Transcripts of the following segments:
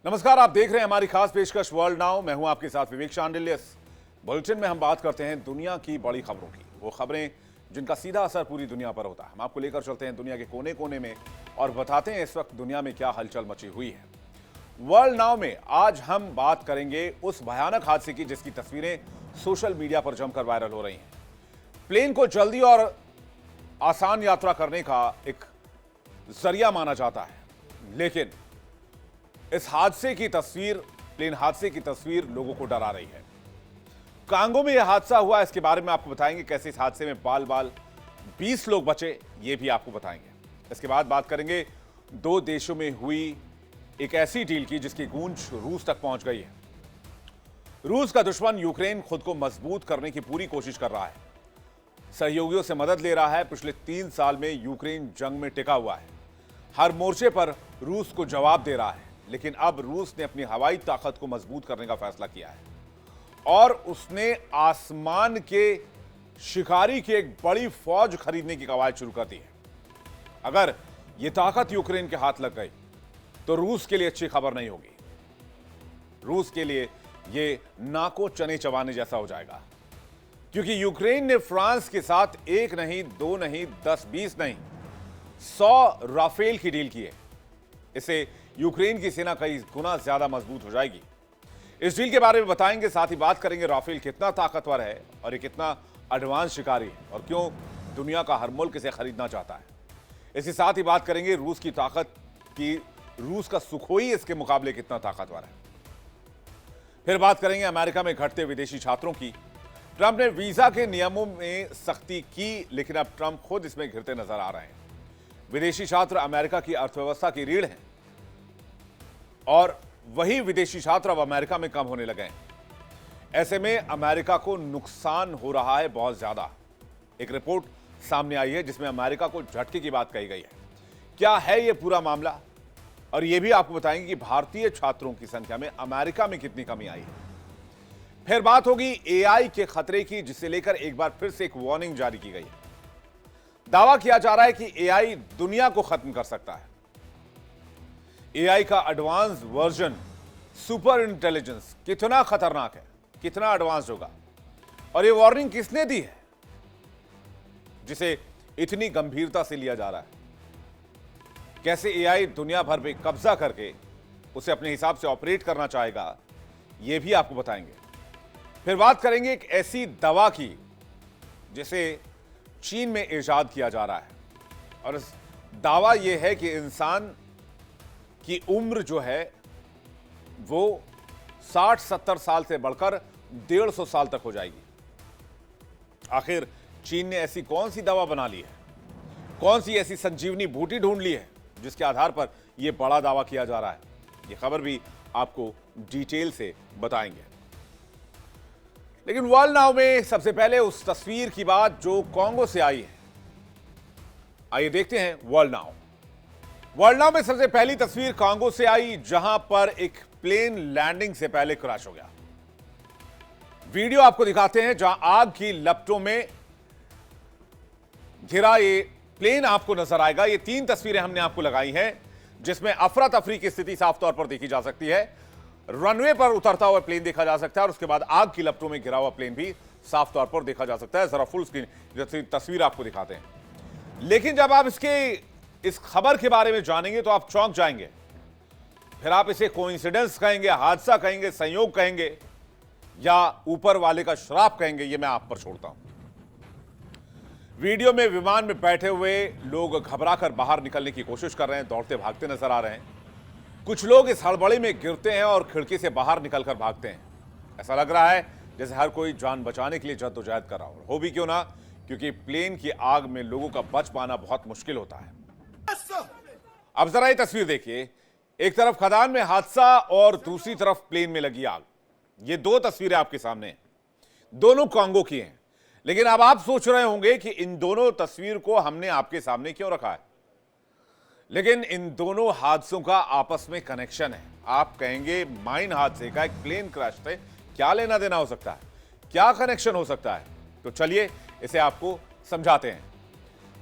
नमस्कार, आप देख रहे हैं हमारी खास पेशकश वर्ल्ड नाउ। मैं हूं आपके साथ विवेक शांडिल्य। इस बुलेटिन में हम बात करते हैं दुनिया की बड़ी खबरों की, वो खबरें जिनका सीधा असर पूरी दुनिया पर होता है। हम आपको लेकर चलते हैं दुनिया के कोने कोने में और बताते हैं इस वक्त दुनिया में क्या हलचल मची हुई है। वर्ल्ड नाउ में आज हम बात करेंगे उस भयानक हादसे की जिसकी तस्वीरें सोशल मीडिया पर जमकर वायरल हो रही हैं। प्लेन को जल्दी और आसान यात्रा करने का एक जरिया माना जाता है, लेकिन इस हादसे की तस्वीर, प्लेन हादसे की तस्वीर लोगों को डरा रही है। कांगो में यह हादसा हुआ, इसके बारे में आपको बताएंगे। कैसे इस हादसे में बाल 20 लोग बचे, ये भी आपको बताएंगे। इसके बाद बात करेंगे दो देशों में हुई एक ऐसी डील की जिसकी गूंज रूस तक पहुंच गई है। रूस का दुश्मन यूक्रेन खुद को मजबूत करने की पूरी कोशिश कर रहा है, सहयोगियों से मदद ले रहा है। पिछले 3 साल में यूक्रेन जंग में टिका हुआ है, हर मोर्चे पर रूस को जवाब दे रहा है। लेकिन अब रूस ने अपनी हवाई ताकत को मजबूत करने का फैसला किया है और उसने आसमान के शिकारी की एक बड़ी फौज खरीदने की कवायद शुरू कर दी है। अगर यह ताकत यूक्रेन के हाथ लग गई तो रूस के लिए अच्छी खबर नहीं होगी। रूस के लिए यह नाको चने चबाने जैसा हो जाएगा, क्योंकि यूक्रेन ने फ्रांस के साथ एक नहीं, दो नहीं, 10, 20 नहीं, 100 राफेल की डील की है। इससे यूक्रेन की सेना कई गुना ज्यादा मजबूत हो जाएगी। इस डील के बारे में बताएंगे, साथ ही बात करेंगे राफेल कितना ताकतवर है और ये कितना एडवांस शिकारी है और क्यों दुनिया का हर मुल्क इसे खरीदना चाहता है। इसके साथ ही बात करेंगे रूस की ताकत की, रूस का सुखोई इसके मुकाबले कितना ताकतवर है। फिर बात करेंगे अमेरिका में घटते विदेशी छात्रों की। ट्रंप ने वीजा के नियमों में सख्ती की, लेकिन अब ट्रंप खुद इसमें घिरते नजर आ रहे हैं। विदेशी छात्र अमेरिका की अर्थव्यवस्था की रीढ़ हैं और वही विदेशी छात्र अब अमेरिका में कम होने लगे हैं। ऐसे में अमेरिका को नुकसान हो रहा है बहुत ज्यादा। एक रिपोर्ट सामने आई है जिसमें अमेरिका को झटके की बात कही गई है। क्या है यह पूरा मामला, और यह भी आपको बताएंगे कि भारतीय छात्रों की संख्या में अमेरिका में कितनी कमी आई है। फिर बात होगी एआई के खतरे की, जिसे लेकर एक बार फिर से एक वार्निंग जारी की गई है। दावा किया जा रहा है कि एआई दुनिया को खत्म कर सकता है। एआई का एडवांस वर्जन, सुपर इंटेलिजेंस, कितना खतरनाक है, कितना एडवांस होगा, और यह वार्निंग किसने दी है जिसे इतनी गंभीरता से लिया जा रहा है। कैसे एआई दुनिया भर में कब्जा करके उसे अपने हिसाब से ऑपरेट करना चाहेगा, यह भी आपको बताएंगे। फिर बात करेंगे एक ऐसी दवा की जिसे चीन में इजाद किया जा रहा है, और इस दावा यह है कि इंसान की उम्र जो है वो 60-70 साल से बढ़कर 150 साल तक हो जाएगी। आखिर चीन ने ऐसी कौन सी दवा बना ली है, कौन सी ऐसी संजीवनी बूटी ढूंढ ली है जिसके आधार पर यह बड़ा दावा किया जा रहा है। यह खबर भी आपको डिटेल से बताएंगे। लेकिन वर्ल्ड नाउ में सबसे पहले उस तस्वीर की बात जो कांगो से आई है। आइए देखते हैं वर्ल्ड नाउ। वर्ल्ड नाउ में सबसे पहली तस्वीर कांगो से आई, जहां पर एक प्लेन लैंडिंग से पहले क्रैश हो गया। वीडियो आपको दिखाते हैं जहां आग की लपटों में घिरा ये प्लेन आपको नजर आएगा। ये 3 तस्वीरें हमने आपको लगाई हैं जिसमें अफरा तफरी की स्थिति साफ तौर पर देखी जा सकती है। रनवे पर उतरता हुआ प्लेन देखा जा सकता है और उसके बाद आग की लपटों में घिरा हुआ प्लेन भी साफ तौर पर देखा जा सकता है। जरा फुल स्क्रीन तस्वीर आपको दिखाते हैं। लेकिन जब आप इस खबर के बारे में जानेंगे तो आप चौंक जाएंगे। फिर आप इसे कोइंसिडेंस कहेंगे, हादसा कहेंगे, संयोग कहेंगे, या ऊपर वाले का श्राप कहेंगे, यह मैं आप पर छोड़ता हूं। वीडियो में विमान में बैठे हुए लोग घबराकर बाहर निकलने की कोशिश कर रहे हैं, दौड़ते भागते नजर आ रहे हैं। कुछ लोग इस हड़बड़ी में गिरते हैं और खिड़की से बाहर निकलकर भागते हैं। ऐसा लग रहा है जैसे हर कोई जान बचाने के लिए जद्दोजहद कर रहा हो भी क्यों ना, क्योंकि प्लेन की आग में लोगों का बच पाना बहुत मुश्किल होता है। अब जरा ये तस्वीर देखिए, एक तरफ खदान में हादसा और दूसरी तरफ प्लेन में लगी आग। ये 2 तस्वीरें आपके सामने हैं, दोनों कांगो की हैं। लेकिन अब आप सोच रहे होंगे कि इन दोनों तस्वीर को हमने आपके सामने क्यों रखा है, लेकिन इन दोनों हादसों का आपस में कनेक्शन है। आप कहेंगे माइन हादसे का एक प्लेन क्रैश से क्या लेना देना हो सकता है, क्या कनेक्शन हो सकता है? तो चलिए इसे आपको समझाते हैं।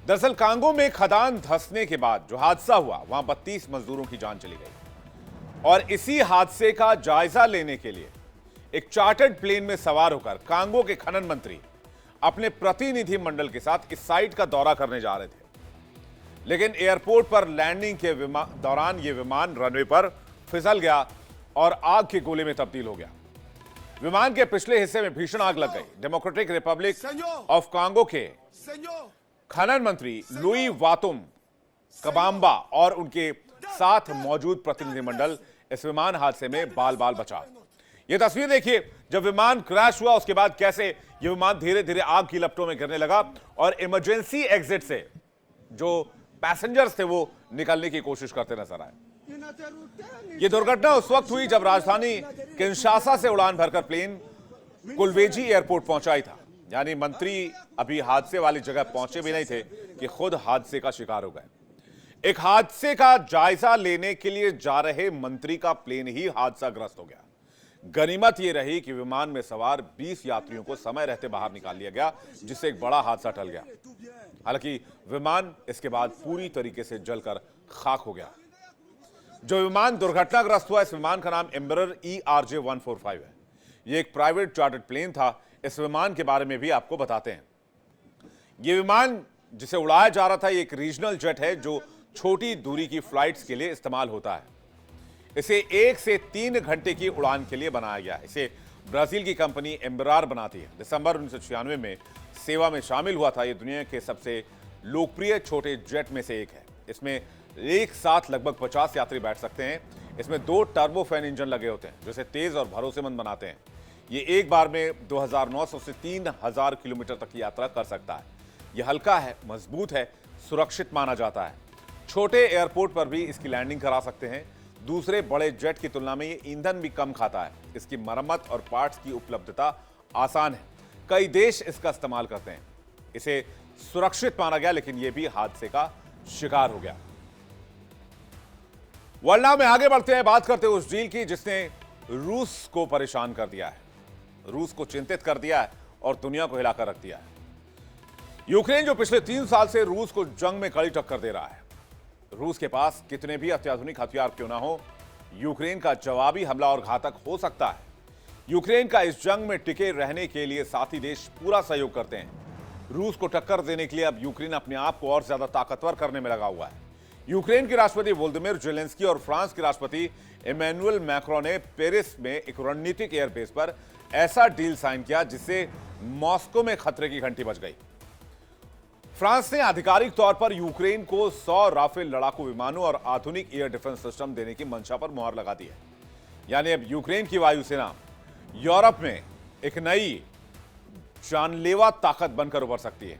दरअसल कांगो में खदान धंसने के बाद जो हादसा हुआ, वहां 32 मजदूरों की जान चली गई। और इसी हादसे का जायजा लेने के लिए एक चार्टर्ड प्लेन में सवार होकर कांगो के खनन मंत्री अपने प्रतिनिधि मंडल के साथ इस साइट का दौरा करने जा रहे थे, लेकिन एयरपोर्ट पर लैंडिंग के दौरान यह विमान रनवे पर फिसल गया और आग के गोले में तब्दील हो गया। विमान के पिछले हिस्से में भीषण आग लग गई। डेमोक्रेटिक रिपब्लिक ऑफ कांगो के खनन मंत्री लुई वातुम कबाम्बा और उनके साथ मौजूद प्रतिनिधिमंडल इस विमान हादसे में बाल बाल बचा। यह तस्वीर देखिए, जब विमान क्रैश हुआ उसके बाद कैसे यह विमान धीरे धीरे आग की लपटों में गिरने लगा और इमरजेंसी एग्जिट से जो पैसेंजर्स थे वो निकलने की कोशिश करते नजर आए। यह दुर्घटना उस वक्त हुई जब राजधानी किंशासा से उड़ान भरकर प्लेन कुलवेजी एयरपोर्ट पहुंचा ही था। यानी मंत्री अभी हादसे वाली जगह पहुंचे भी नहीं थे कि खुद हादसे का शिकार हो गए। एक हादसे का जायजा लेने के लिए जा रहे मंत्री का प्लेन ही हादसाग्रस्त हो गया। गनीमत यह रही कि विमान में सवार 20 यात्रियों को समय रहते बाहर निकाल लिया गया, जिससे एक बड़ा हादसा टल गया। हालांकि विमान इसके बाद पूरी तरीके से जलकर खाक हो गया। जो विमान दुर्घटनाग्रस्त हुआ, इस विमान का नाम एम्बरर ERJ-145 है। यह एक प्राइवेट चार्टर्ड प्लेन था। इस विमान के बारे में भी आपको बताते हैं। यह विमान जिसे उड़ाया जा रहा था, यह एक रीजनल जेट है जो छोटी दूरी की फ्लाइट्स के लिए इस्तेमाल होता है। इसे 1 से 3 घंटे की उड़ान के लिए बनाया गया। इसे ब्राजील की कंपनी एम्बरार बनाती है। दिसंबर 1996 में सेवा में शामिल हुआ था। यह दुनिया के सबसे लोकप्रिय छोटे जेट में से एक है। इसमें एक साथ लगभग 50 यात्री बैठ सकते हैं। इसमें 2 टर्बोफैन इंजन लगे होते हैं जो इसे तेज और भरोसेमंद बनाते हैं। ये एक बार में 2900 से 3000 किलोमीटर तक की यात्रा कर सकता है। यह हल्का है, मजबूत है, सुरक्षित माना जाता है। छोटे एयरपोर्ट पर भी इसकी लैंडिंग करा सकते हैं। दूसरे बड़े जेट की तुलना में ये ईंधन भी कम खाता है। इसकी मरम्मत और पार्ट्स की उपलब्धता आसान है। कई देश इसका इस्तेमाल करते हैं। इसे सुरक्षित माना गया, लेकिन यह भी हादसे का शिकार हो गया। वर्ल्ड नाउ में आगे बढ़ते हैं, बात करते हैं उस डील की जिसने रूस को परेशान कर दिया है, रूस को चिंतित कर दिया है और दुनिया को हिलाकर रख दिया है। यूक्रेन जो पिछले 3 साल से रूस को जंग में कड़ी टक्कर दे रहा है। रूस के पास कितने भी अत्याधुनिक हथियार क्यों ना हो, यूक्रेन का जवाबी हमला और घातक हो सकता है। यूक्रेन का इस जंग में टिके रहने के लिए साथी देश पूरा सहयोग करते हैं। रूस को टक्कर देने के लिए अब यूक्रेन अपने आप को और ज्यादा ताकतवर करने में लगा हुआ है। यूक्रेन के राष्ट्रपति वोलोदिमीर जेलेंस्की और फ्रांस के राष्ट्रपति इमैनुअल मैक्रों ने पेरिस में एक रणनीतिक एयरबेस पर ऐसा डील साइन किया जिससे मॉस्को में खतरे की घंटी बज गई। फ्रांस ने आधिकारिक तौर पर यूक्रेन को 100 राफेल लड़ाकू विमानों और आधुनिक एयर डिफेंस सिस्टम देने की मंशा पर मुहर लगा दी है। यानी अब यूक्रेन की वायुसेना यूरोप में एक नई जानलेवा ताकत बनकर उभर सकती है।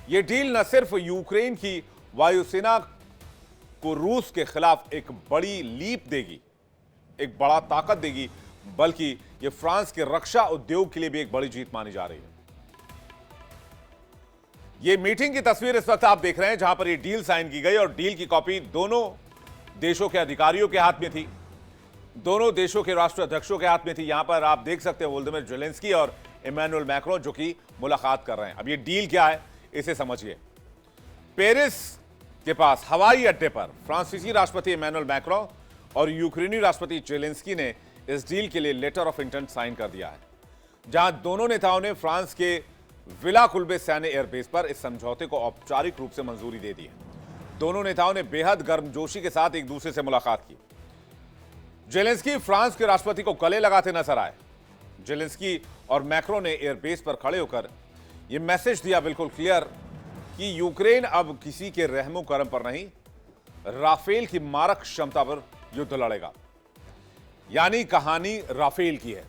यह डील न सिर्फ यूक्रेन की वायुसेना को रूस के खिलाफ एक बड़ी लीप देगी, एक बड़ा ताकत देगी, बल्कि यह फ्रांस के रक्षा उद्योग के लिए भी एक बड़ी जीत मानी जा रही है। यह मीटिंग की तस्वीर इस वक्त आप देख रहे हैं जहां पर यह डील साइन की गई और डील की कॉपी दोनों देशों के अधिकारियों के हाथ में थी, दोनों देशों के राष्ट्राध्यक्षों के हाथ में थी। यहां पर आप देख सकते हैं वोलोदिमीर जेलेंस्की और इमैनुअल मैक्रों जो कि मुलाकात कर रहे हैं। अब यह डील क्या है इसे समझिए। पेरिस के पास हवाई अड्डे पर फ्रांसीसी राष्ट्रपति इमैनुअल मैक्रों और यूक्रेनी राष्ट्रपति जेलेंस्की ने इस डील के लिए लेटर ऑफ इंटेंट साइन कर दिया है, जहां दोनों नेताओं ने फ्रांस के विला कुल्बे सैन्य एयरबेस पर इस समझौते को औपचारिक रूप से मंजूरी दे दी है। दोनों नेताओं ने बेहद गर्मजोशी के साथ एक दूसरे से मुलाकात की। जेलेंस्की फ्रांस के राष्ट्रपति को गले लगाते नजर आए। जेलेंस्की और मैक्रों ने एयरबेस पर खड़े होकर यह मैसेज दिया बिल्कुल क्लियर कि यूक्रेन अब किसी के रहमो करम पर नहीं, राफेल की मारक क्षमता पर युद्ध लड़ेगा। यानी कहानी राफेल की है।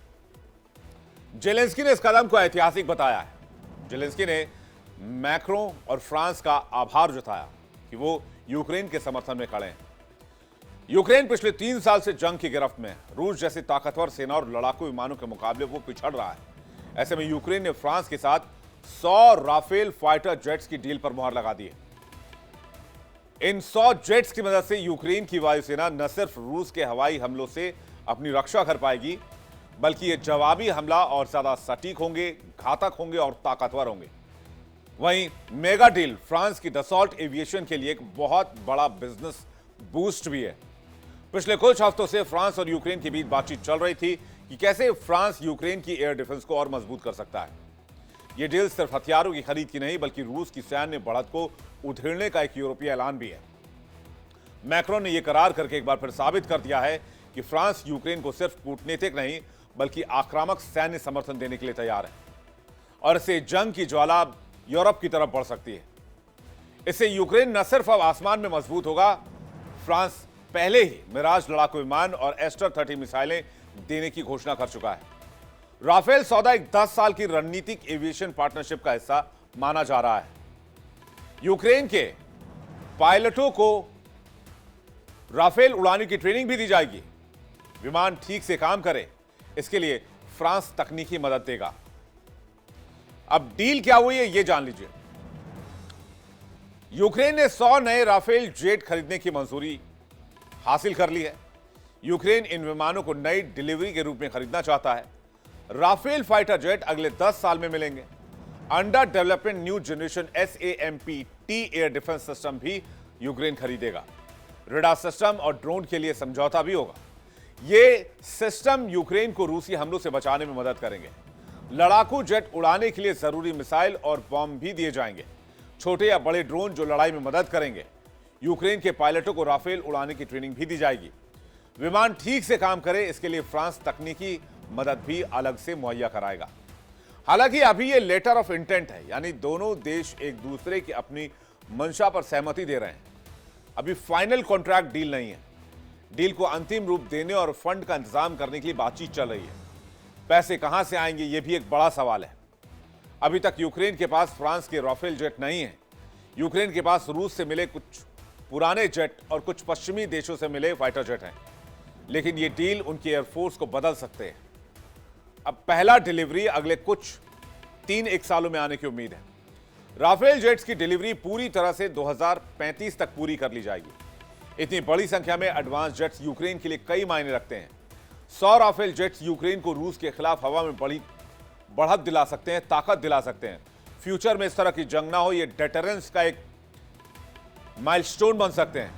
जेलेंस्की ने इस कदम को ऐतिहासिक बताया है। जेलेंस्की ने मैक्रों और फ्रांस का आभार जताया कि वो यूक्रेन के समर्थन में खड़े हैं। यूक्रेन पिछले 3 साल से जंग की गिरफ्त में है। रूस जैसी ताकतवर सेना और लड़ाकू विमानों के मुकाबले वो पिछड़ रहा है। ऐसे में यूक्रेन ने फ्रांस के साथ 100 राफेल फाइटर जेट्स की डील पर मुहर लगा दी है। इन 100 जेट्स की मदद से यूक्रेन की वायुसेना न सिर्फ रूस के हवाई हमलों से अपनी रक्षा कर पाएगी, बल्कि ये जवाबी हमला और ज्यादा सटीक होंगे, घातक होंगे और ताकतवर होंगे। वहीं मेगा डील फ्रांस की दसॉल्ट एविएशन के लिए एक बहुत बड़ा बिजनेस बूस्ट भी है। पिछले कुछ हफ्तों से फ्रांस और यूक्रेन के बीच बातचीत चल रही थी कि कैसे फ्रांस यूक्रेन की एयर डिफेंस को और मजबूत कर सकता है। यह डील सिर्फ हथियारों की खरीद की नहीं बल्कि रूस की सैन्य बढ़त को उधेड़ने का एक यूरोपीय ऐलान भी है। मैक्रोन ने यह करार करके एक बार फिर साबित कर दिया है कि फ्रांस यूक्रेन को सिर्फ कूटनीतिक नहीं बल्कि आक्रामक सैन्य समर्थन देने के लिए तैयार है और इससे जंग की ज्वाला यूरोप की तरफ बढ़ सकती है। इससे यूक्रेन न सिर्फ अब आसमान में मजबूत होगा, फ्रांस पहले ही मिराज लड़ाकू विमान और एस्टर 30 मिसाइलें देने की घोषणा कर चुका है। राफेल सौदा एक 10 साल की रणनीतिक एविएशन पार्टनरशिप का हिस्सा माना जा रहा है। यूक्रेन के पायलटों को राफेल उड़ाने की ट्रेनिंग भी दी जाएगी। विमान ठीक से काम करे, इसके लिए फ्रांस तकनीकी मदद देगा। अब डील क्या हुई है यह जान लीजिए। यूक्रेन ने 100 नए राफेल जेट खरीदने की मंजूरी हासिल कर ली है। यूक्रेन इन विमानों को नई डिलीवरी के रूप में खरीदना चाहता है। राफेल फाइटर जेट अगले 10 साल में मिलेंगे। Under development new generation SAMP-T air defence system भी यूक्रेन खरीदेगा। रेडार सिस्टम और ड्रोन के लिए समझौता भी होगा। ये सिस्टम यूक्रेन को रूसी हमलों से बचाने में मदद करेंगे। लड़ाकू जेट उड़ाने के लिए जरूरी मिसाइल और बॉम्ब भी दिए जाएंगे। छोटे या बड़े ड्रोन जो लड़ाई में मदद करेंगे। यूक्रेन के पायलटों को राफेल उड़ाने की ट्रेनिंग भी दी जाएगी। विमान ठीक से काम करे, इसके लिए फ्रांस तकनीकी मदद भी अलग से मुहैया कराएगा। हालांकि अभी ये लेटर ऑफ इंटेंट है, यानी दोनों देश एक दूसरे की अपनी मंशा पर सहमति दे रहे हैं। अभी फाइनल कॉन्ट्रैक्ट डील नहीं है। डील को अंतिम रूप देने और फंड का इंतजाम करने के लिए बातचीत चल रही है। पैसे कहां से आएंगे यह भी एक बड़ा सवाल है। अभी तक यूक्रेन के पास फ्रांस के राफेल जेट नहीं है। यूक्रेन के पास रूस से मिले कुछ पुराने जेट और कुछ पश्चिमी देशों से मिले फाइटर जेट हैं, लेकिन यह डील उनकी एयरफोर्स को बदल सकते हैं। अब पहला डिलीवरी अगले कुछ 3-1 सालों में आने की उम्मीद है। राफेल जेट्स की डिलीवरी पूरी तरह से 2035 तक पूरी कर ली जाएगी। इतनी बड़ी संख्या में एडवांस जेट्स यूक्रेन के लिए कई मायने रखते हैं। 100 राफेल जेट्स यूक्रेन को रूस के खिलाफ हवा में बड़ी बढ़त दिला सकते हैं, ताकत दिला सकते हैं। फ्यूचर में इस तरह की जंग ना हो, यह डेटरेंस का एक माइलस्टोन बन सकते हैं।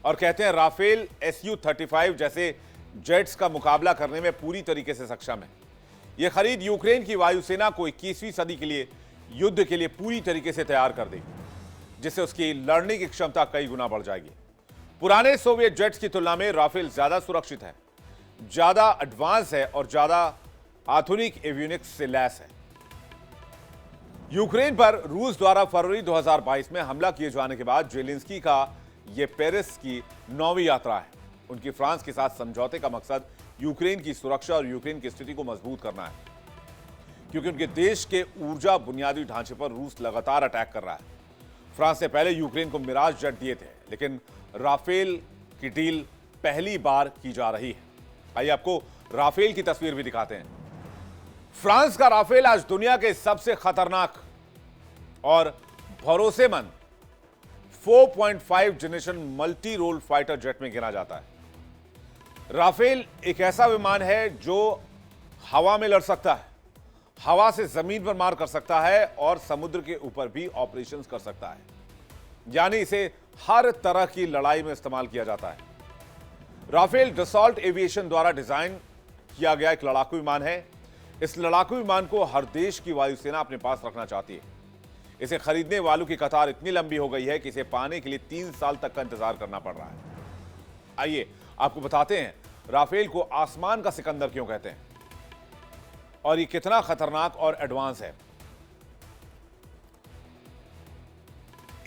और कहते हैं राफेल Su-35 जैसे जेट्स का मुकाबला करने में पूरी तरीके से सक्षम है। यह खरीद यूक्रेन की वायुसेना को 21वीं सदी के लिए युद्ध के लिए पूरी तरीके से तैयार कर देगी, जिससे उसकी लड़ने की क्षमता कई गुना बढ़ जाएगी। पुराने सोवियत जेट्स की तुलना में राफेल ज्यादा सुरक्षित है, ज्यादा एडवांस है और ज्यादा आधुनिक एवियोनिक्स से लैस है। यूक्रेन पर रूस द्वारा फरवरी 2022 में हमला किए जाने के बाद जेलेंस्की का यह पेरिस की 9वीं यात्रा है। उनकी फ्रांस के साथ समझौते का मकसद यूक्रेन की सुरक्षा और यूक्रेन की स्थिति को मजबूत करना है, क्योंकि उनके देश के ऊर्जा बुनियादी ढांचे पर रूस लगातार अटैक कर रहा है। फ्रांस ने पहले यूक्रेन को मिराज जेट दिए थे, लेकिन राफेल की डील पहली बार की जा रही है। आइए आपको राफेल की तस्वीर भी दिखाते हैं। फ्रांस का राफेल आज दुनिया के सबसे खतरनाक और भरोसेमंद 4.5 generation multi role fighter jet में गिना जाता है। राफेल एक ऐसा विमान है जो हवा में लड़ सकता है, हवा से जमीन पर मार कर सकता है और समुद्र के ऊपर भी ऑपरेशंस कर सकता है, यानी इसे हर तरह की लड़ाई में इस्तेमाल किया जाता है। राफेल डसॉल्ट एविएशन द्वारा डिजाइन किया गया एक लड़ाकू विमान है। इस लड़ाकू विमान को हर देश की वायुसेना अपने पास रखना चाहती है। इसे खरीदने वालों की कतार इतनी लंबी हो गई है कि इसे पाने के लिए 3 साल तक का इंतजार करना पड़ रहा है। आइए आपको बताते हैं राफेल को आसमान का सिकंदर क्यों कहते हैं और ये कितना खतरनाक और एडवांस है।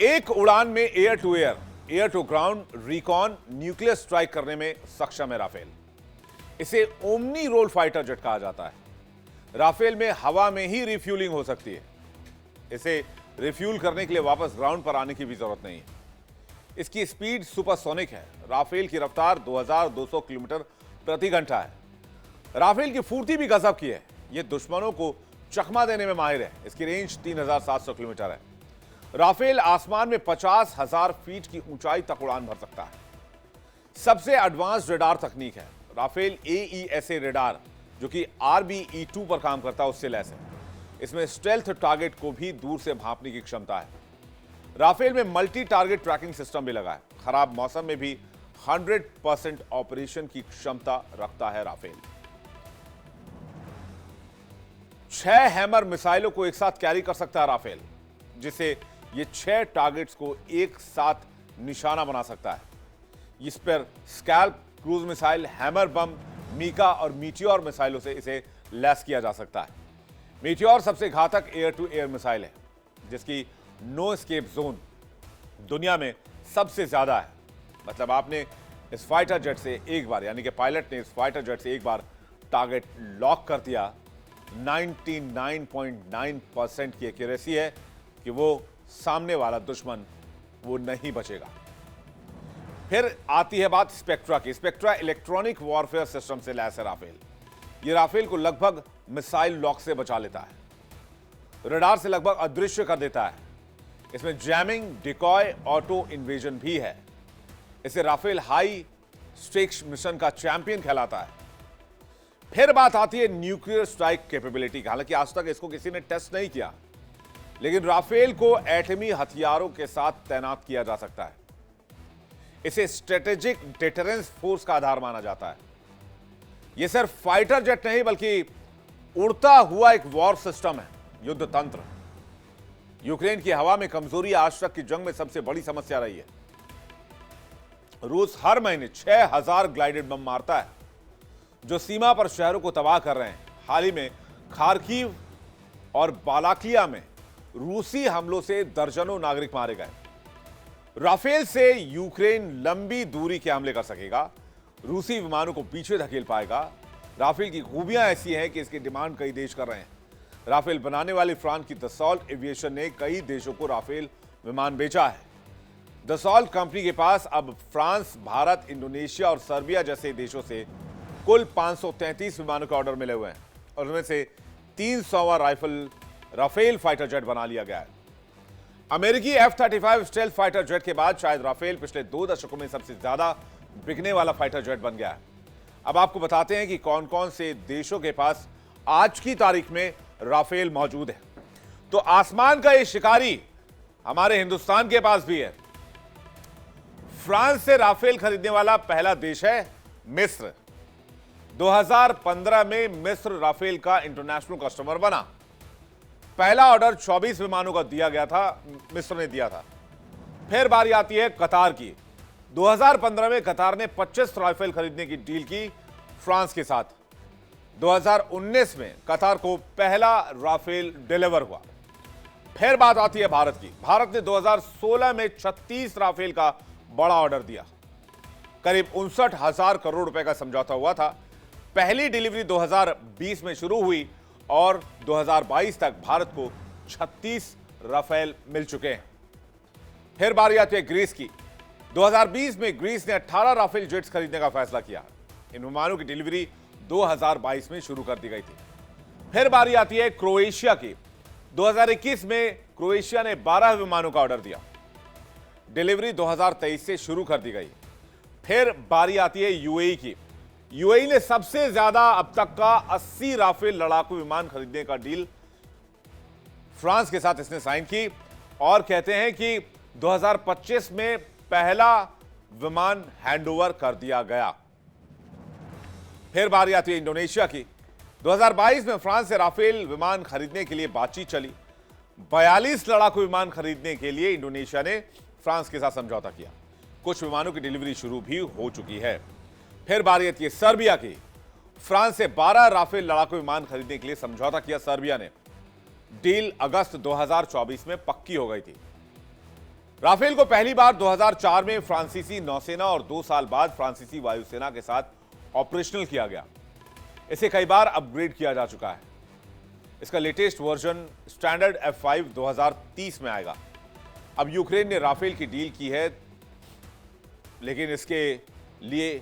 एक उड़ान में air to air, air to ground, recon, nuclear strike करने में सक्षम है राफेल। इसे ओमनी रोल फाइटर जेट कहा जाता है। राफेल में हवा में ही रिफ्यूलिंग हो सकती है। इसे रिफ्यूल करने के लिए वापस ग्राउंड पर आने की भी जरूरत नहीं है। इसकी स्पीड सुपरसोनिक है। राफेल की रफ्तार 2200 किलोमीटर प्रति घंटा है। राफेल की फुर्ती भी गजब की है। यह दुश्मनों को चकमा देने में माहिर है। इसकी रेंज 3700 किलोमीटर है। राफेल आसमान में 50,000 फीट की ऊंचाई तक उड़ान भर सकता है। सबसे एडवांस रेडार तकनीक है। राफेल AESA रेडार, जो कि RBE-2 पर काम करता है, उससे लैस है। इसमें स्टेल्थ टारगेट को भी दूर से भांपने की क्षमता है। राफेल में मल्टी टारगेट ट्रैकिंग सिस्टम भी लगा है। खराब मौसम में भी 100% ऑपरेशन की क्षमता रखता है राफेल। 6 हैमर मिसाइलों को एक साथ कैरी कर सकता है राफेल, जिससे ये 6 टारगेट्स को एक साथ निशाना बना सकता है। इस पर स्कैल्प क्रूज मिसाइल, हैमर बम, मीका और मीटियोर मिसाइलों से इसे लैस किया जा सकता है। मीटियोर सबसे घातक एयर टू एयर मिसाइल है, जिसकी नो एस्केप जोन दुनिया में सबसे ज्यादा है। मतलब आपने इस फाइटर जेट से एक बार, यानी कि पायलट ने इस फाइटर जेट से एक बार टारगेट लॉक कर दिया, 99.9% की एक्यूरेसी है कि वो सामने वाला दुश्मन वो नहीं बचेगा। फिर आती है बात स्पेक्ट्रा की। स्पेक्ट्रा इलेक्ट्रॉनिक वॉरफेयर सिस्टम से लैस है राफेल। ये राफेल को लगभग मिसाइल लॉक से बचा लेता है, रडार से लगभग अदृश्य कर देता है। इसमें जैमिंग, डिकॉय, ऑटो इन्वेजन भी है। इसे राफेल हाई स्टेक्स मिशन का चैंपियन कहलाता है। फिर बात आती है न्यूक्लियर स्ट्राइक कैपेबिलिटी की। हालांकि आज तक इसको किसी ने टेस्ट नहीं किया, लेकिन राफेल को एटमी हथियारों के साथ तैनात किया जा सकता है। इसे स्ट्रेटेजिक डिटरेंस फोर्स का आधार माना जाता है। यह सिर्फ फाइटर जेट नहीं, बल्कि उड़ता हुआ एक वॉर सिस्टम है, युद्ध तंत्र। यूक्रेन की हवा में कमजोरी आज तक की जंग में सबसे बड़ी समस्या रही है। रूस हर महीने 6000 ग्लाइडेड बम मारता है, जो सीमा पर शहरों को तबाह कर रहे हैं। हाल ही में खार्किव और बालाक्लिया में रूसी हमलों से दर्जनों नागरिक मारे गए। राफेल से यूक्रेन लंबी दूरी के हमले कर सकेगा, रूसी विमानों को पीछे धकेल पाएगा। राफेल की खूबियां ऐसी हैं कि इसकी डिमांड कई देश कर रहे हैं। राफेल बनाने वाली फ्रांस की दसॉल्ट एविएशन ने कई देशों को राफेल विमान बेचा है। दसॉल्ट कंपनी के पास अब फ्रांस, भारत, इंडोनेशिया और सर्बिया जैसे देशों से कुल 533 विमानों के ऑर्डर मिले हुए हैं, और उनमें से 300वां राफेल फाइटर जेट बना लिया गया है। अमेरिकी F-35 स्टेल्थ फाइटर जेट के बाद शायद राफेल पिछले 2 दशकों में सबसे ज्यादा बिकने वाला फाइटर जेट बन गया है। अब आपको बताते हैं कि कौन कौन से देशों के पास आज की तारीख में राफेल मौजूद है। तो आसमान का ये शिकारी हमारे हिंदुस्तान के पास भी है। फ्रांस से राफेल खरीदने वाला पहला देश है मिस्र। 2015 में मिस्र राफेल का इंटरनेशनल कस्टमर बना। पहला ऑर्डर 24 विमानों का दिया गया था, मिस्र ने दिया था। फिर बारी आती है कतार की। 2015 में कतार ने 25 राफेल खरीदने की डील की फ्रांस के साथ। 2019 में कतार को पहला राफेल डिलीवर हुआ। फिर बात आती है भारत की। भारत ने 2016 में 36 राफेल का बड़ा ऑर्डर दिया। करीब 59,000 करोड़ रुपए का समझौता हुआ था। पहली डिलीवरी 2020 में शुरू हुई और 2022 तक भारत को 36 राफेल मिल चुके हैं। फिर बारी आती है ग्रीस की। 2020 में ग्रीस ने 18 राफेल जेट्स खरीदने का फैसला किया। इन विमानों की डिलीवरी 2022 में शुरू कर दी गई थी। फिर बारी आती है क्रोएशिया की। 2021 में क्रोएशिया ने 12 विमानों का ऑर्डर दिया। डिलीवरी 2023 से शुरू कर दी गई। फिर बारी आती है यूएई की। यूएई ने सबसे ज्यादा अब तक का 80 राफेल लड़ाकू विमान खरीदने का डील फ्रांस के साथ इसने साइन की, और कहते हैं कि 2025 में पहला विमान हैंडओवर कर दिया गया। फिर बारी आती है इंडोनेशिया की। 2022 में फ्रांस से राफेल विमान खरीदने के लिए बातचीत चली। 42 लड़ाकू विमान खरीदने के लिए इंडोनेशिया ने फ्रांस के साथ समझौता किया। कुछ विमानों की डिलीवरी शुरू भी हो चुकी है। फिर बारी आती है सर्बिया की। फ्रांस से 12 राफेल लड़ाकू विमान खरीदने के लिए समझौता किया सर्बिया ने। डील अगस्त 2024 में पक्की हो गई थी। राफेल को पहली बार 2004 में फ्रांसीसी नौसेना और 2 साल बाद फ्रांसीसी वायुसेना के साथ ऑपरेशनल किया गया। इसे कई बार अपग्रेड किया जा चुका है। इसका लेटेस्ट वर्जन स्टैंडर्ड F5 2030 में आएगा। अब यूक्रेन ने राफेल की डील की है, लेकिन इसके लिए,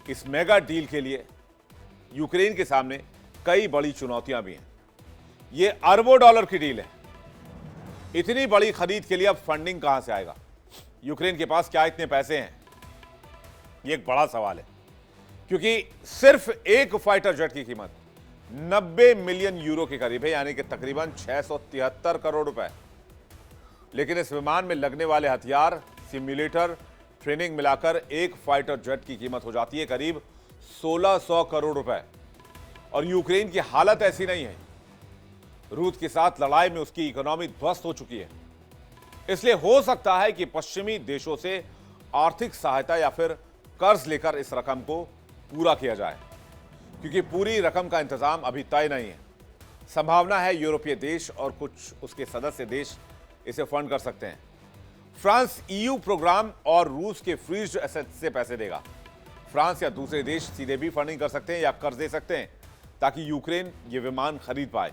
इस मेगा डील के लिए यूक्रेन के सामने कई बड़ी चुनौतियां भी हैं। यह अरबों डॉलर की डील है। इतनी बड़ी खरीद के लिए अब फंडिंग कहां से आएगा? यूक्रेन के पास क्या इतने पैसे हैं? यह एक बड़ा सवाल है, क्योंकि सिर्फ एक फाइटर जेट की कीमत 90 मिलियन यूरो के करीब है, यानी कि तकरीबन 673 करोड़ रुपए। लेकिन इस विमान में लगने वाले हथियार, सिम्युलेटर, ट्रेनिंग मिलाकर एक फाइटर जेट की कीमत हो जाती है करीब 1600 करोड़ रुपए। और यूक्रेन की हालत ऐसी नहीं है, रूस के साथ लड़ाई में उसकी इकोनॉमी ध्वस्त हो चुकी है। इसलिए हो सकता है कि पश्चिमी देशों से आर्थिक सहायता या फिर कर्ज लेकर इस रकम को पूरा किया जाए, क्योंकि पूरी रकम का इंतजाम अभी तय नहीं है। संभावना है यूरोपीय देश और कुछ उसके सदस्य देश इसे फंड कर सकते हैं। फ्रांस ईयू प्रोग्राम और रूस के फ्रीज्ड एसेट्स से पैसे देगा। फ्रांस या दूसरे देश सीधे भी फंडिंग कर सकते हैं या कर्ज दे सकते हैं ताकि यूक्रेन ये विमान खरीद पाए।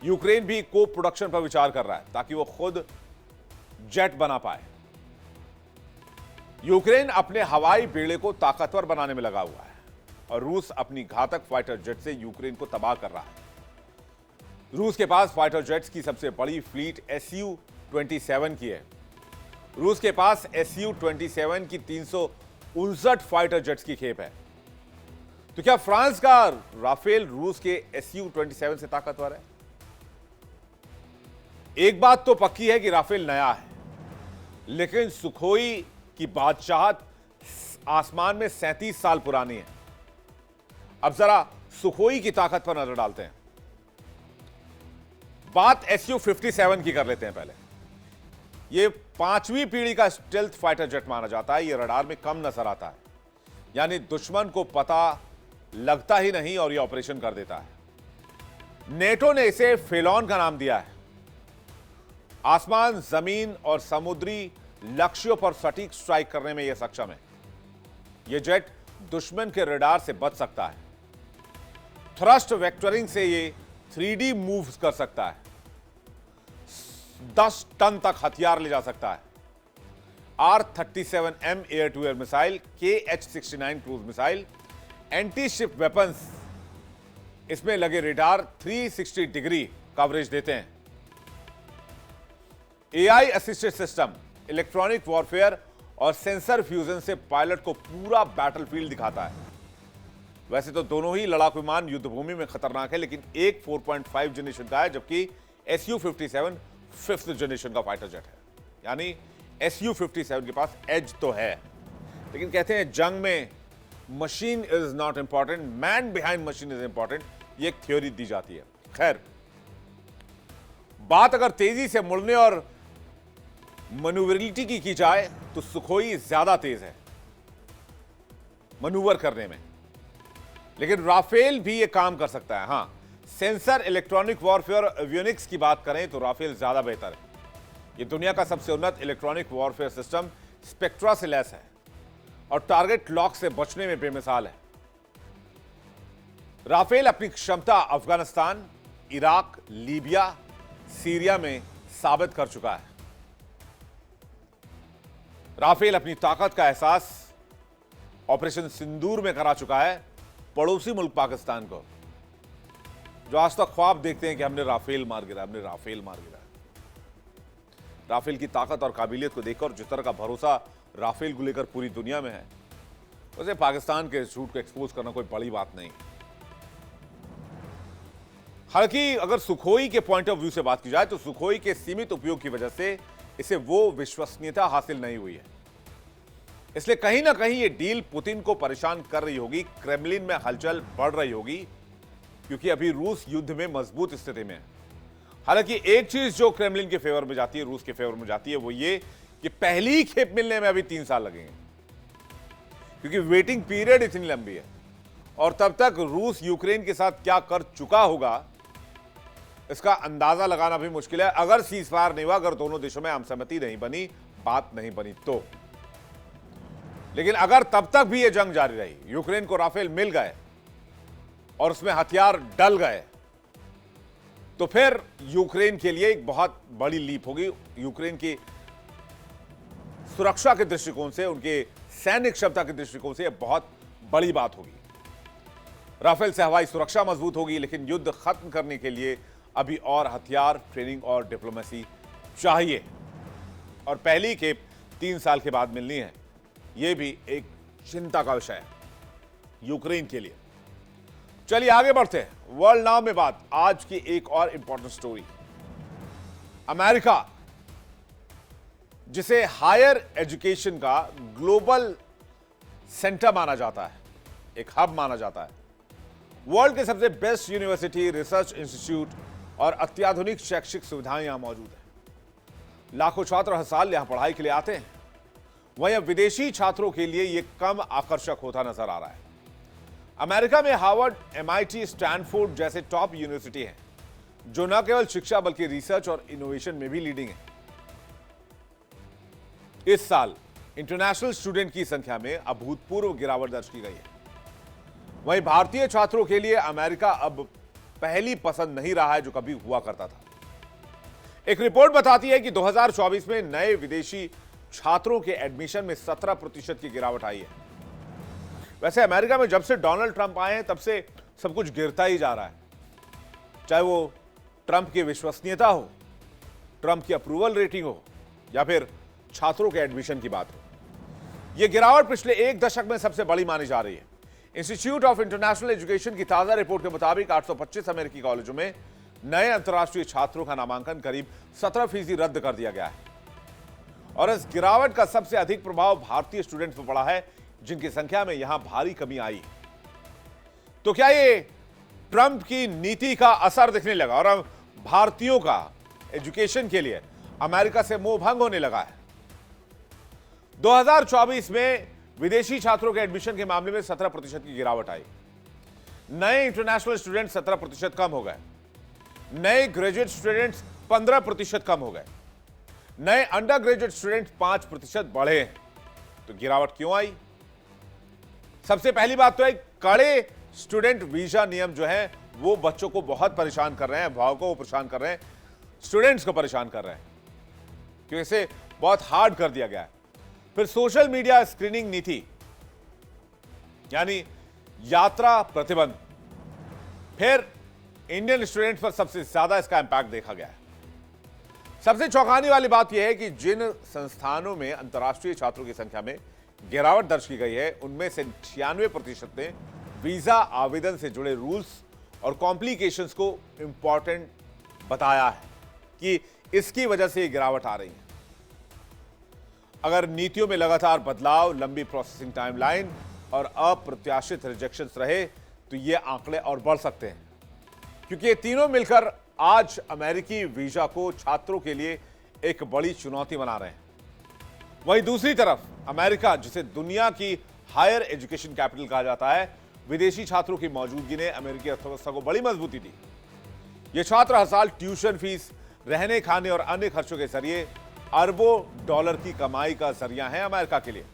यूक्रेन भी को प्रोडक्शन पर विचार कर रहा है ताकि वो खुद जेट बना पाए। यूक्रेन अपने हवाई बेड़े को ताकतवर बनाने में लगा हुआ है और रूस अपनी घातक फाइटर जेट से यूक्रेन को तबाह कर रहा है। रूस के पास फाइटर जेट्स की सबसे बड़ी फ्लीट Su-27 की है। रूस के पास Su-27 की 359 फाइटर जेट्स की खेप है। तो क्या फ्रांस का राफेल रूस के Su-27 से ताकतवर है? एक बात तो पक्की है कि राफेल नया है, लेकिन सुखोई की बादशाहत आसमान में 37 साल पुरानी है। अब जरा सुखोई की ताकत पर नजर डालते हैं। बात Su-57 की कर लेते हैं पहले। यह 5वीं पीढ़ी का स्टेल्थ फाइटर जेट माना जाता है। यह रडार में कम नजर आता है, यानी दुश्मन को पता लगता ही नहीं और यह ऑपरेशन कर देता है। नेटो ने इसे फेलॉन का नाम दिया है। आसमान, जमीन और समुद्री लक्ष्यों पर सटीक स्ट्राइक करने में यह सक्षम है। यह जेट दुश्मन के रडार से बच सकता है। थ्रस्ट वेक्टरिंग से यह 3D मूव्स कर सकता है। 10 टन तक हथियार ले जा सकता है। R-37M air to air missile, KH-69 cruise missile, anti ship weapons, इसमें लगे रेडार 360 डिग्री कवरेज देते हैं। AI assisted system, electronic warfare और सेंसर फ्यूजन से पायलट को पूरा बैटलफील्ड दिखाता है। वैसे तो दोनों ही लड़ाकू विमान युद्धभूमि में खतरनाक है, लेकिन एक 4.5 जनरेशन का है जबकि Su-57 5th जनरेशन का फाइटर जेट है। यानी Su-57 के पास एज तो है, लेकिन कहते हैं जंग में machine is not important, man behind machine is important. ये एक थ्योरी दी जाती है। खैर, बात अगर तेजी से मुड़ने और मनूवरिलिटी की जाए तो सुखोई ज्यादा तेज है मनूवर करने में, लेकिन राफेल भी ये काम कर सकता है। हां, सेंसर, इलेक्ट्रॉनिक वॉरफेयर, एवियोनिक्स की बात करें तो राफेल ज्यादा बेहतर है। ये दुनिया का सबसे उन्नत इलेक्ट्रॉनिक वॉरफेयर सिस्टम स्पेक्ट्रा से लैस है और टारगेट लॉक से बचने में बेमिसाल है। राफेल अपनी क्षमता अफगानिस्तान, इराक, लीबिया, सीरिया में साबित कर चुका है। राफेल अपनी ताकत का एहसास ऑपरेशन सिंदूर में करा चुका है पड़ोसी मुल्क पाकिस्तान को, जो आज तक ख्वाब देखते हैं कि हमने राफेल मार गिरा, हमने राफेल मार गिरा। राफेल की ताकत और काबिलियत को देखकर जिस तरह का भरोसा राफेल को लेकर पूरी दुनिया में है, उसे पाकिस्तान के झूठ को एक्सपोज करना कोई बड़ी बात नहीं। हालांकि अगर सुखोई के पॉइंट ऑफ व्यू से बात की जाए तो सुखोई के सीमित उपयोग की वजह से इसे वो विश्वसनीयता हासिल नहीं हुई है। इसलिए कहीं ना कहीं ये डील पुतिन को परेशान कर रही होगी, क्रेमलिन में हलचल बढ़ रही होगी, क्योंकि अभी रूस युद्ध में मजबूत स्थिति में है। हालांकि एक चीज जो क्रेमलिन के फेवर में जाती है, रूस के फेवर में जाती है, वो ये कि पहली खेप मिलने में अभी 3 साल लगेंगे, क्योंकि वेटिंग पीरियड इतनी लंबी है और तब तक रूस यूक्रेन के साथ क्या कर चुका होगा इसका अंदाजा लगाना भी मुश्किल है। अगर सीजफायर नहीं हुआ, अगर दोनों देशों में सहमति नहीं बनी, बात नहीं बनी तो। लेकिन अगर तब तक भी यह जंग जारी रही, यूक्रेन को राफेल मिल गए और उसमें हथियार डल गए, तो फिर यूक्रेन के लिए एक बहुत बड़ी लीप होगी। यूक्रेन की सुरक्षा के दृष्टिकोण से, उनके सैन्य क्षमता के दृष्टिकोण से यह बहुत बड़ी बात होगी। राफेल से हवाई सुरक्षा मजबूत होगी, लेकिन युद्ध खत्म करने के लिए अभी और हथियार, ट्रेनिंग और डिप्लोमेसी चाहिए। और पहली खेप 3 साल के बाद मिलनी है, यह भी एक चिंता का विषय है यूक्रेन के लिए। चलिए आगे बढ़ते हैं। वर्ल्ड नाउ में बात, आज की एक और इंपॉर्टेंट स्टोरी। अमेरिका जिसे हायर एजुकेशन का ग्लोबल सेंटर माना जाता है, एक हब माना जाता है। वर्ल्ड के सबसे बेस्ट यूनिवर्सिटी, रिसर्च इंस्टीट्यूट और अत्याधुनिक शैक्षिक सुविधाएं यहां मौजूद हैं। लाखों छात्र हर साल यहां पढ़ाई के लिए आते हैं। वहीं अब विदेशी छात्रों के लिए यह कम आकर्षक होता नजर आ रहा है। अमेरिका में हार्वर्ड, MIT, स्टैनफोर्ड जैसे टॉप यूनिवर्सिटी हैं, जो न केवल शिक्षा बल्कि रिसर्च और इनोवेशन में भी लीडिंग है। इस साल इंटरनेशनल स्टूडेंट की संख्या में अभूतपूर्व गिरावट दर्ज की गई है। वहीं भारतीय छात्रों के लिए अमेरिका अब पहली पसंद नहीं रहा है जो कभी हुआ करता था। एक रिपोर्ट बताती है कि 2024 में नए विदेशी छात्रों के एडमिशन में 17% की गिरावट आई है। वैसे अमेरिका में जब से डोनाल्ड ट्रंप आए हैं तब से सब कुछ गिरता ही जा रहा है, चाहे वो ट्रंप की विश्वसनीयता हो, ट्रंप की अप्रूवल रेटिंग हो या फिर छात्रों के एडमिशन की बात हो। यह गिरावट पिछले एक दशक में सबसे बड़ी मानी जा रही है। इंस्टीट्यूट ऑफ इंटरनेशनल एजुकेशन की ताजा रिपोर्ट के मुताबिक 825 अमेरिकी कॉलेजों में नए अंतर्राष्ट्रीय छात्रों का नामांकन करीब 17% रद्द कर दिया गया है। और इस गिरावट का सबसे अधिक प्रभाव भारतीय स्टूडेंट्स पर पड़ा है, जिनकी संख्या में यहां भारी कमी आई है। तो क्या ये ट्रंप की नीति का असर दिखने लगा और अब भारतीयों का एजुकेशन के लिए अमेरिका से मोह भंग होने लगा है? 2024 में विदेशी छात्रों के एडमिशन के मामले में 17% की गिरावट आई। नए इंटरनेशनल स्टूडेंट 17% कम हो गए। नए ग्रेजुएट स्टूडेंट्स 15% कम हो गए। नए अंडर ग्रेजुएट स्टूडेंट 5% बढ़े हैं। तो गिरावट क्यों आई? सबसे पहली बात तो है कड़े स्टूडेंट वीजा नियम जो है वो बच्चों को बहुत परेशान कर रहे हैं, अभिभावकों को परेशान कर रहे हैं, स्टूडेंट्स को परेशान कर रहे हैं, क्योंकि इसे बहुत हार्ड कर दिया गया है। फिर सोशल मीडिया स्क्रीनिंग नीति यानी यात्रा प्रतिबंध, फिर इंडियन स्टूडेंट्स पर सबसे ज्यादा इसका इंपैक्ट देखा गया है। सबसे चौंकाने वाली बात यह है कि जिन संस्थानों में अंतर्राष्ट्रीय छात्रों की संख्या में गिरावट दर्ज की गई है, उनमें से 96% ने वीजा आवेदन से जुड़े रूल्स और कॉम्प्लिकेशंस को इंपॉर्टेंट बताया है कि इसकी वजह से ये गिरावट आ रही है। अगर नीतियों में लगातार बदलाव, लंबी प्रोसेसिंग टाइमलाइन और अप्रत्याशित रिजेक्शंस रहे तो ये आंकड़े और बढ़ सकते हैं, क्योंकि ये तीनों मिलकर आज अमेरिकी वीजा को छात्रों के लिए एक बड़ी चुनौती बना रहे हैं। वहीं दूसरी तरफ अमेरिका, जिसे दुनिया की हायर एजुकेशन कैपिटल कहा जाता है, विदेशी छात्रों की मौजूदगी ने अमेरिकी अर्थव्यवस्था को बड़ी मजबूती दी। ये छात्र हर साल ट्यूशन फीस, रहने खाने और अन्य खर्चों के जरिए अरबों डॉलर की कमाई का जरिया है अमेरिका के लिए।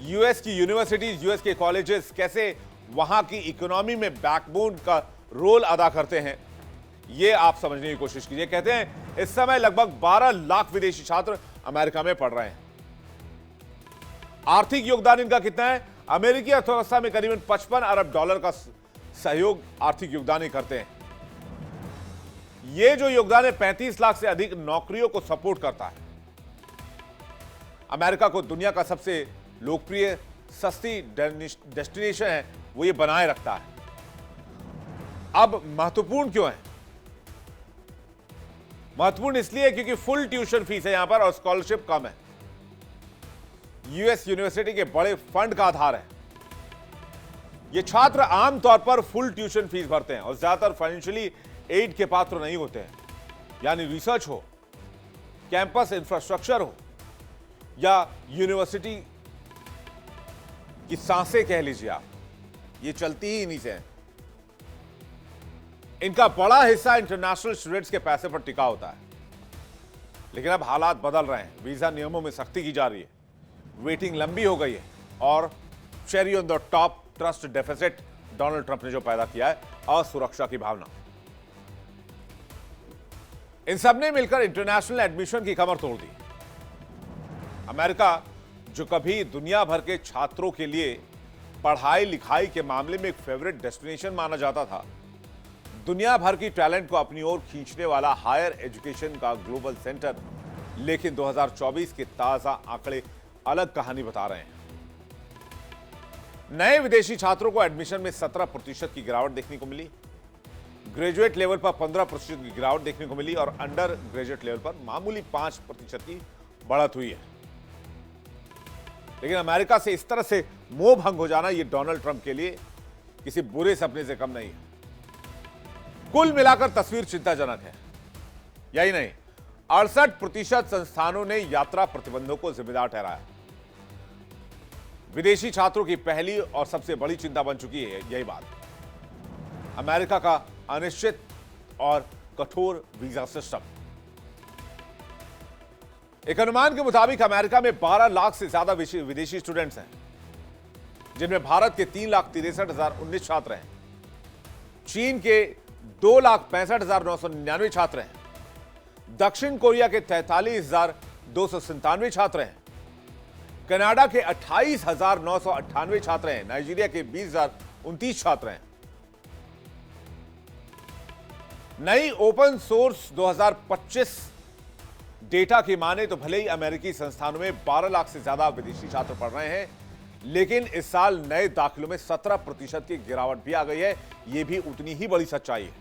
यूएस की यूनिवर्सिटीज, यूएस के कॉलेजेस कैसे वहां की इकोनॉमी में बैकबोन का रोल अदा करते हैं, यह आप समझने की कोशिश कीजिए। कहते हैं इस समय लगभग 12 लाख विदेशी छात्र अमेरिका में पढ़ रहे हैं। आर्थिक योगदान इनका कितना है? अमेरिकी अर्थव्यवस्था में करीबन 55 अरब डॉलर का सहयोग आर्थिक योगदान ही करते हैं। यह जो योगदान है 35 लाख से अधिक नौकरियों को सपोर्ट करता है। अमेरिका को दुनिया का सबसे लोकप्रिय सस्ती डेस्टिनेशन है वो ये बनाए रखता है। अब महत्वपूर्ण क्यों है? महत्वपूर्ण इसलिए क्योंकि फुल ट्यूशन फीस है यहां पर और स्कॉलरशिप कम है। यूएस यूनिवर्सिटी के बड़े फंड का आधार है। ये छात्र आमतौर पर फुल ट्यूशन फीस भरते हैं और ज्यादातर फाइनेंशियली एड के पात्र नहीं होते हैं। यानी रिसर्च हो, कैंपस इंफ्रास्ट्रक्चर हो या यूनिवर्सिटी की सांसें कह लीजिए आप, ये चलती ही इन्हीं से है। इनका बड़ा हिस्सा इंटरनेशनल स्टूडेंट्स के पैसे पर टिका होता है। लेकिन अब हालात बदल रहे हैं। वीजा नियमों में सख्ती की जा रही है, वेटिंग लंबी हो गई है और cherry on the top trust deficit Donald Trump ने जो पैदा किया है, असुरक्षा की भावना। इन सब ने मिलकर इंटरनेशनल एडमिशन की कमर तोड़ दी। अमेरिका, जो कभी दुनिया भर के छात्रों के लिए पढ़ाई लिखाई के मामले में एक फेवरेट डेस्टिनेशन माना जाता था, दुनिया भर की टैलेंट को अपनी ओर खींचने वाला हायर एजुकेशन का ग्लोबल सेंटर, लेकिन 2024 के ताजा आंकड़े अलग कहानी बता रहे हैं। नए विदेशी छात्रों को एडमिशन में 17% की गिरावट देखने को मिली। ग्रेजुएट लेवल पर 15% की गिरावट देखने को मिली और अंडर ग्रेजुएट लेवल पर मामूली 5% की बढ़त हुई है। लेकिन अमेरिका से इस तरह से मोह भंग हो जाना, यह डोनाल्ड ट्रंप के लिए किसी बुरे सपने से कम नहीं है। कुल मिलाकर तस्वीर चिंताजनक है। यही नहीं, 68% संस्थानों ने यात्रा प्रतिबंधों को जिम्मेदार ठहराया। विदेशी छात्रों की पहली और सबसे बड़ी चिंता बन चुकी है यही बात, अमेरिका का अनिश्चित और कठोर वीजा सिस्टम। एक अनुमान के मुताबिक अमेरिका में 12 लाख से ज्यादा विदेशी स्टूडेंट्स हैं, जिनमें भारत के 3,63,019 छात्र हैं, चीन के 2,65,999 छात्र हैं, दक्षिण कोरिया के 43,297 छात्र हैं, कनाडा के 28,998 छात्र हैं, नाइजीरिया के 20,029 छात्र हैं। नई ओपन सोर्स 2025 डेटा की माने तो भले ही अमेरिकी संस्थानों में 12 लाख से ज्यादा विदेशी छात्र पढ़ रहे हैं, लेकिन इस साल नए दाखिलों में 17% की गिरावट भी आ गई है। यह भी उतनी ही बड़ी सच्चाई है।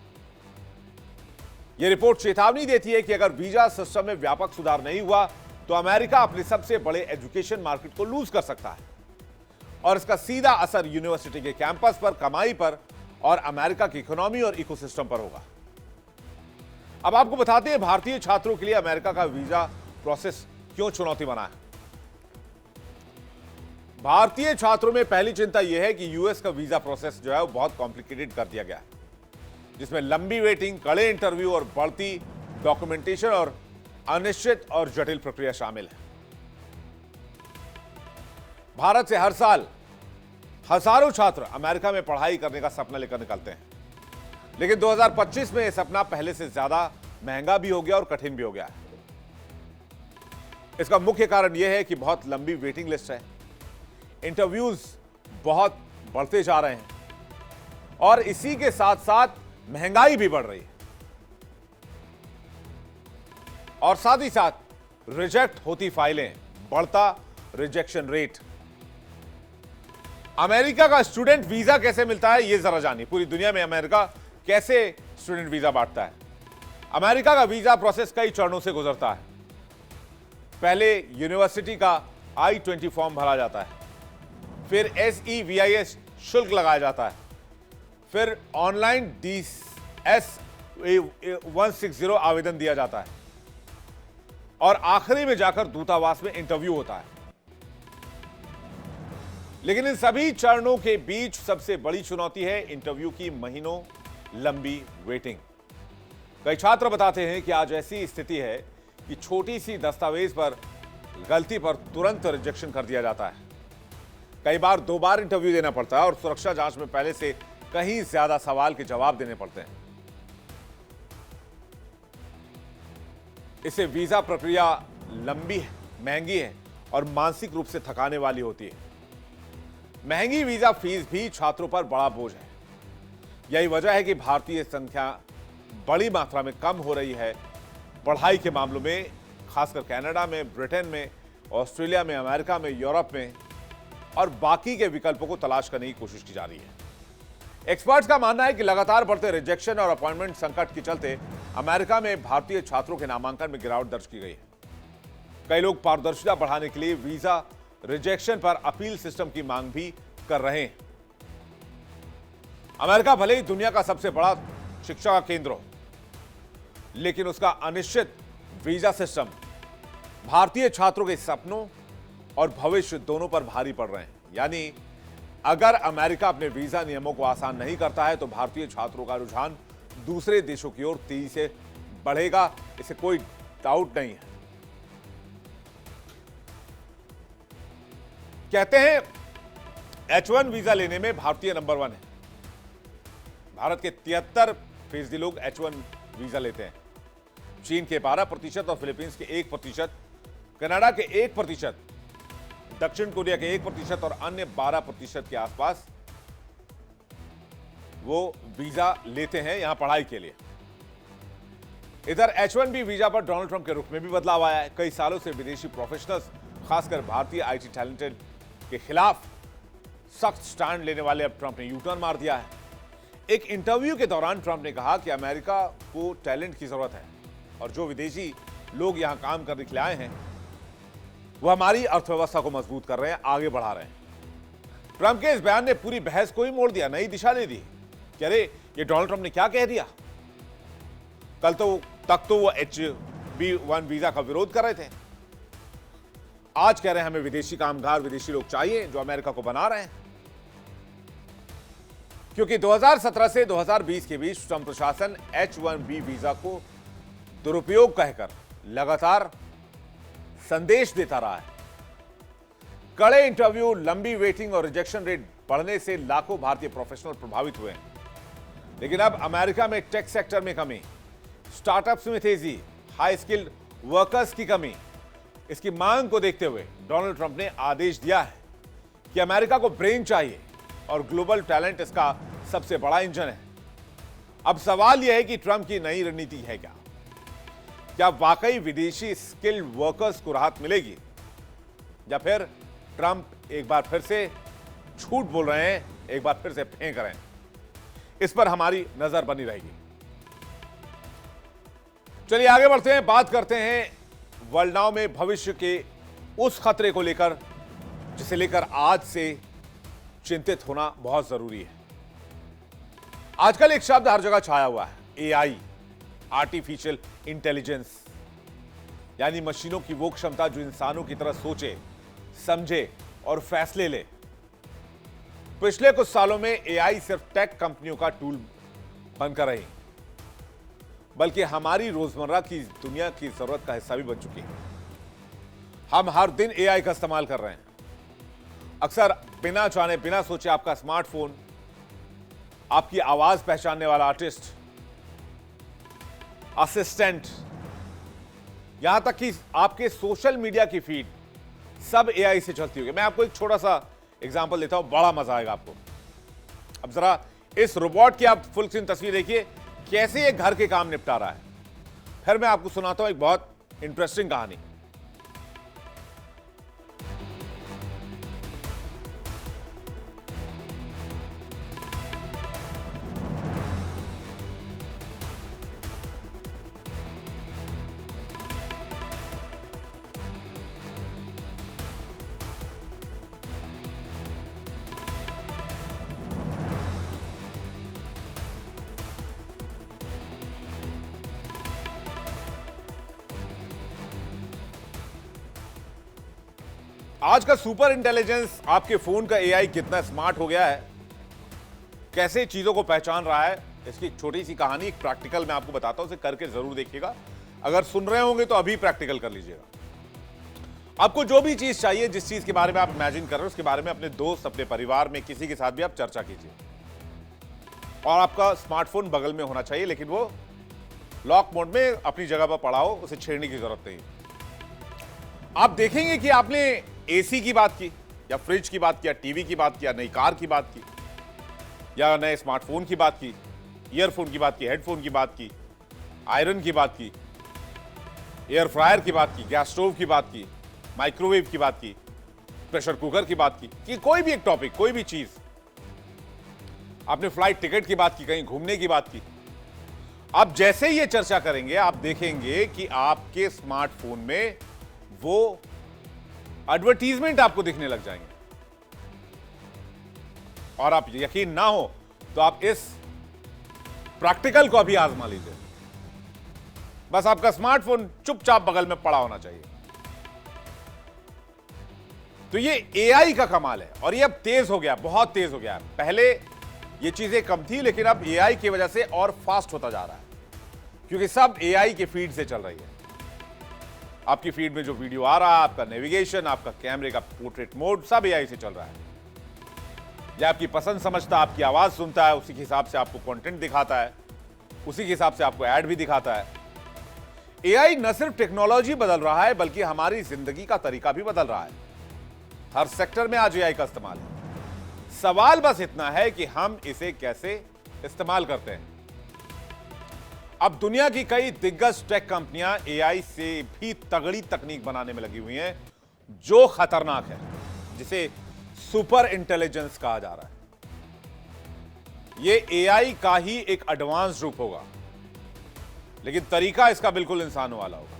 यह रिपोर्ट चेतावनी देती है कि अगर वीजा सिस्टम में व्यापक सुधार नहीं हुआ तो अमेरिका अपने सबसे बड़े एजुकेशन मार्केट को लूज कर सकता है और इसका सीधा असर यूनिवर्सिटी के कैंपस पर, कमाई पर और अमेरिका की इकोनॉमी और इकोसिस्टम पर होगा। अब आपको बताते हैं भारतीय छात्रों के लिए अमेरिका का वीजा प्रोसेस क्यों चुनौती बना है। भारतीय छात्रों में पहली चिंता यह है कि यूएस का वीजा प्रोसेस जो है वो बहुत कॉम्प्लिकेटेड कर दिया गया है, जिसमें लंबी वेटिंग, कड़े इंटरव्यू और बढ़ती डॉक्यूमेंटेशन और अनिश्चित और जटिल प्रक्रिया शामिल है। भारत से हर साल हजारों छात्र अमेरिका में पढ़ाई करने का सपना लेकर निकलते हैं, लेकिन 2025 में यह सपना पहले से ज्यादा महंगा भी हो गया और कठिन भी हो गया है। इसका मुख्य कारण यह है कि बहुत लंबी वेटिंग लिस्ट है, इंटरव्यूज बहुत बढ़ते जा रहे हैं और इसी के साथ साथ महंगाई भी बढ़ रही है और साथ ही साथ रिजेक्ट होती फाइलें, बढ़ता रिजेक्शन रेट। अमेरिका का स्टूडेंट वीजा कैसे मिलता है यह जरा जानिए। पूरी दुनिया में अमेरिका कैसे स्टूडेंट वीजा बांटता है। अमेरिका का वीजा प्रोसेस कई चरणों से गुजरता है। पहले यूनिवर्सिटी का I-20 फॉर्म भरा जाता है, फिर SEVIS शुल्क लगाया जाता है, फिर ऑनलाइन DS-160 आवेदन दिया जाता है और आखिरी में जाकर दूतावास में इंटरव्यू होता है। लेकिन इन सभी चरणों के बीच सबसे बड़ी चुनौती है इंटरव्यू की महीनों लंबी वेटिंग। कई छात्र बताते हैं कि आज ऐसी स्थिति है कि छोटी सी दस्तावेज पर गलती पर तुरंत रिजेक्शन कर दिया जाता है। कई बार 2 बार इंटरव्यू देना पड़ता है और सुरक्षा जांच में पहले से कहीं ज्यादा सवाल के जवाब देने पड़ते हैं। इससे वीजा प्रक्रिया लंबी है, महंगी है और मानसिक रूप से थकाने वाली होती है। महंगी वीजा फीस भी छात्रों पर बड़ा बोझ है। यही वजह है कि भारतीय संख्या बड़ी मात्रा में कम हो रही है पढ़ाई के मामलों में, खासकर कनाडा में, ब्रिटेन में, ऑस्ट्रेलिया में, अमेरिका में, यूरोप में और बाकी के विकल्पों को तलाश करने की कोशिश की जा रही है। एक्सपर्ट्स का मानना है कि लगातार बढ़ते रिजेक्शन और अपॉइंटमेंट संकट के चलते अमेरिका में भारतीय छात्रों के नामांकन में गिरावट दर्ज की गई है। कई लोग पारदर्शिता बढ़ाने के लिए वीजा रिजेक्शन पर अपील सिस्टम की मांग भी कर रहे हैं। अमेरिका भले ही दुनिया का सबसे बड़ा शिक्षा का केंद्र हो, लेकिन उसका अनिश्चित वीजा सिस्टम भारतीय छात्रों के सपनों और भविष्य दोनों पर भारी पड़ रहे हैं। यानी अगर अमेरिका अपने वीजा नियमों को आसान नहीं करता है तो भारतीय छात्रों का रुझान दूसरे देशों की ओर तेजी से बढ़ेगा, इससे कोई डाउट नहीं है। कहते हैं H1 वीजा लेने में भारतीय नंबर 1 है। भारत के 73% लोग H1 वीजा लेते हैं। चीन के 12% और फिलीपींस के 1%, कनाडा के 1%, दक्षिण कोरिया के 1% और अन्य 12% के आसपास वो वीजा लेते हैं यहां पढ़ाई के लिए। इधर H1B वीजा पर डोनाल्ड ट्रंप के रुख में भी बदलाव आया है। कई सालों से विदेशी प्रोफेशनल्स, खासकर भारतीय IT टैलेंटेड के खिलाफ सख्त स्टैंड लेने वाले अब ट्रंप ने यू टर्न मार दिया है। एक इंटरव्यू के दौरान ट्रंप ने कहा कि अमेरिका को टैलेंट की जरूरत है और जो विदेशी लोग यहां काम करने के लिए आए हैं वो हमारी अर्थव्यवस्था को मजबूत कर रहे हैं, आगे बढ़ा रहे हैं। ट्रंप के इस बयान ने पूरी बहस को ही मोड़ दिया, नई दिशा दे दी कि अरे ये डोनाल्ड ट्रंप ने क्या कह दिया। कल तक तो वो H-1B वीजा का विरोध कर रहे थे, आज कह रहे हैं हमें विदेशी कामगार, विदेशी लोग चाहिए जो अमेरिका को बना रहे हैं। क्योंकि 2017 से 2020 के बीच ट्रंप प्रशासन H-1B वीजा को दुरुपयोग कहकर लगातार संदेश देता रहा है। कड़े इंटरव्यू, लंबी वेटिंग और रिजेक्शन रेट बढ़ने से लाखों भारतीय प्रोफेशनल प्रभावित हुए हैं। लेकिन अब अमेरिका में टेक सेक्टर में कमी, स्टार्टअप्स में तेजी, हाई स्किल्ड वर्कर्स की कमी, इसकी मांग को देखते हुए डोनाल्ड ट्रंप ने आदेश दिया है कि अमेरिका को ब्रेन चाहिए और ग्लोबल टैलेंट इसका सबसे बड़ा इंजन है। अब सवाल यह है कि ट्रंप की नई रणनीति है क्या वाकई विदेशी स्किल्ड वर्कर्स को राहत मिलेगी, या फिर ट्रंप एक बार फिर से झूठ बोल रहे हैं, एक बार फिर से फेंक रहे हैं। इस पर हमारी नजर बनी रहेगी। चलिए आगे बढ़ते हैं, बात करते हैं वर्ल्ड नाउ में भविष्य के उस खतरे को लेकर जिसे लेकर आज से चिंतित होना बहुत जरूरी है। आजकल एक शब्द हर जगह छाया हुआ है, एआई, आर्टिफिशियल इंटेलिजेंस, यानी मशीनों की वो क्षमता जो इंसानों की तरह सोचे, समझे और फैसले ले। पिछले कुछ सालों में एआई सिर्फ टेक कंपनियों का टूल बनकर रही, बल्कि हमारी रोजमर्रा की दुनिया की जरूरत का हिस्सा भी बन चुकी है। हम हर दिन एआई का इस्तेमाल कर रहे हैं। अक्सर बिना जाने, बिना सोचे आपका स्मार्टफोन, आपकी आवाज पहचानने वाला आर्टिस्ट, असिस्टेंट, यहां तक कि आपके सोशल मीडिया की फीड सब एआई से चलती होगी। मैं आपको एक छोटा सा एग्जांपल देता हूं, बड़ा मजा आएगा आपको। अब जरा इस रोबोट की आप फुल स्क्रीन तस्वीर देखिए, कैसे ये घर के काम निपटा रहा है। फिर मैं आपको सुनाता हूं एक बहुत इंटरेस्टिंग कहानी। आज का सुपर इंटेलिजेंस, आपके फोन का एआई कितना स्मार्ट हो गया है, कैसे चीजों को पहचान रहा है, इसकी एक छोटी सी कहानी, एक प्रैक्टिकल मैं आपको बताता हूं, उसे करके जरूर देखिएगा। अगर सुन रहे होंगे तो अभी प्रैक्टिकल कर लीजिएगा। आपको जो भी चीज चाहिए, जिस चीज के बारे में आप इमेजिन कर रहे हो, उसके बारे में अपने दोस्त, अपने परिवार में किसी के साथ भी आप चर्चा कीजिए। और आपका स्मार्टफोन बगल में होना चाहिए, लेकिन वो लॉक मोड में अपनी जगह पर पड़ा हो, उसे छेड़ने की जरूरत नहीं। आप देखेंगे कि आपने एसी की बात की, या फ्रिज की बात किया, टीवी की बात किया, नई कार की बात की, या नए स्मार्टफोन की बात की, ईयरफोन की बात की, हेडफोन की बात की, आयरन की बात की, एयर फ्रायर की बात की, गैस स्टोव की बात की, माइक्रोवेव की बात की, प्रेशर कुकर की बात की, कि कोई भी एक टॉपिक, कोई भी चीज। आपने फ्लाइट टिकट की बात की, कहीं घूमने की बात की। आप जैसे ही ये चर्चा करेंगे, आप देखेंगे कि आपके स्मार्टफोन में वो एडवर्टीजमेंट आपको दिखने लग जाएंगे। और आप यकीन ना हो तो आप इस प्रैक्टिकल को अभी आजमा लीजिए। बस आपका स्मार्टफोन चुपचाप बगल में पड़ा होना चाहिए। तो ये एआई का कमाल है, और ये अब तेज हो गया, बहुत तेज हो गया। पहले ये चीजें कम थी, लेकिन अब एआई की वजह से और फास्ट होता जा रहा है, क्योंकि सब एआई के फीड से चल रही है। आपकी फीड में जो वीडियो आ रहा है, आपका नेविगेशन, आपका कैमरे का पोर्ट्रेट मोड, सब एआई से चल रहा है। या आपकी पसंद समझता, आपकी आवाज सुनता है, उसी के हिसाब से आपको कंटेंट दिखाता है, उसी के हिसाब से आपको ऐड भी दिखाता है। एआई न सिर्फ टेक्नोलॉजी बदल रहा है, बल्कि हमारी जिंदगी का तरीका भी बदल रहा है। हर सेक्टर में आज एआई का इस्तेमाल है। सवाल बस इतना है कि हम इसे कैसे इस्तेमाल करते हैं। अब दुनिया की कई दिग्गज टेक कंपनियां एआई से भी तगड़ी तकनीक बनाने में लगी हुई हैं, जो खतरनाक है, जिसे सुपर इंटेलिजेंस कहा जा रहा है। ये एआई का ही एक एडवांस रूप होगा, लेकिन तरीका इसका बिल्कुल इंसानों वाला होगा,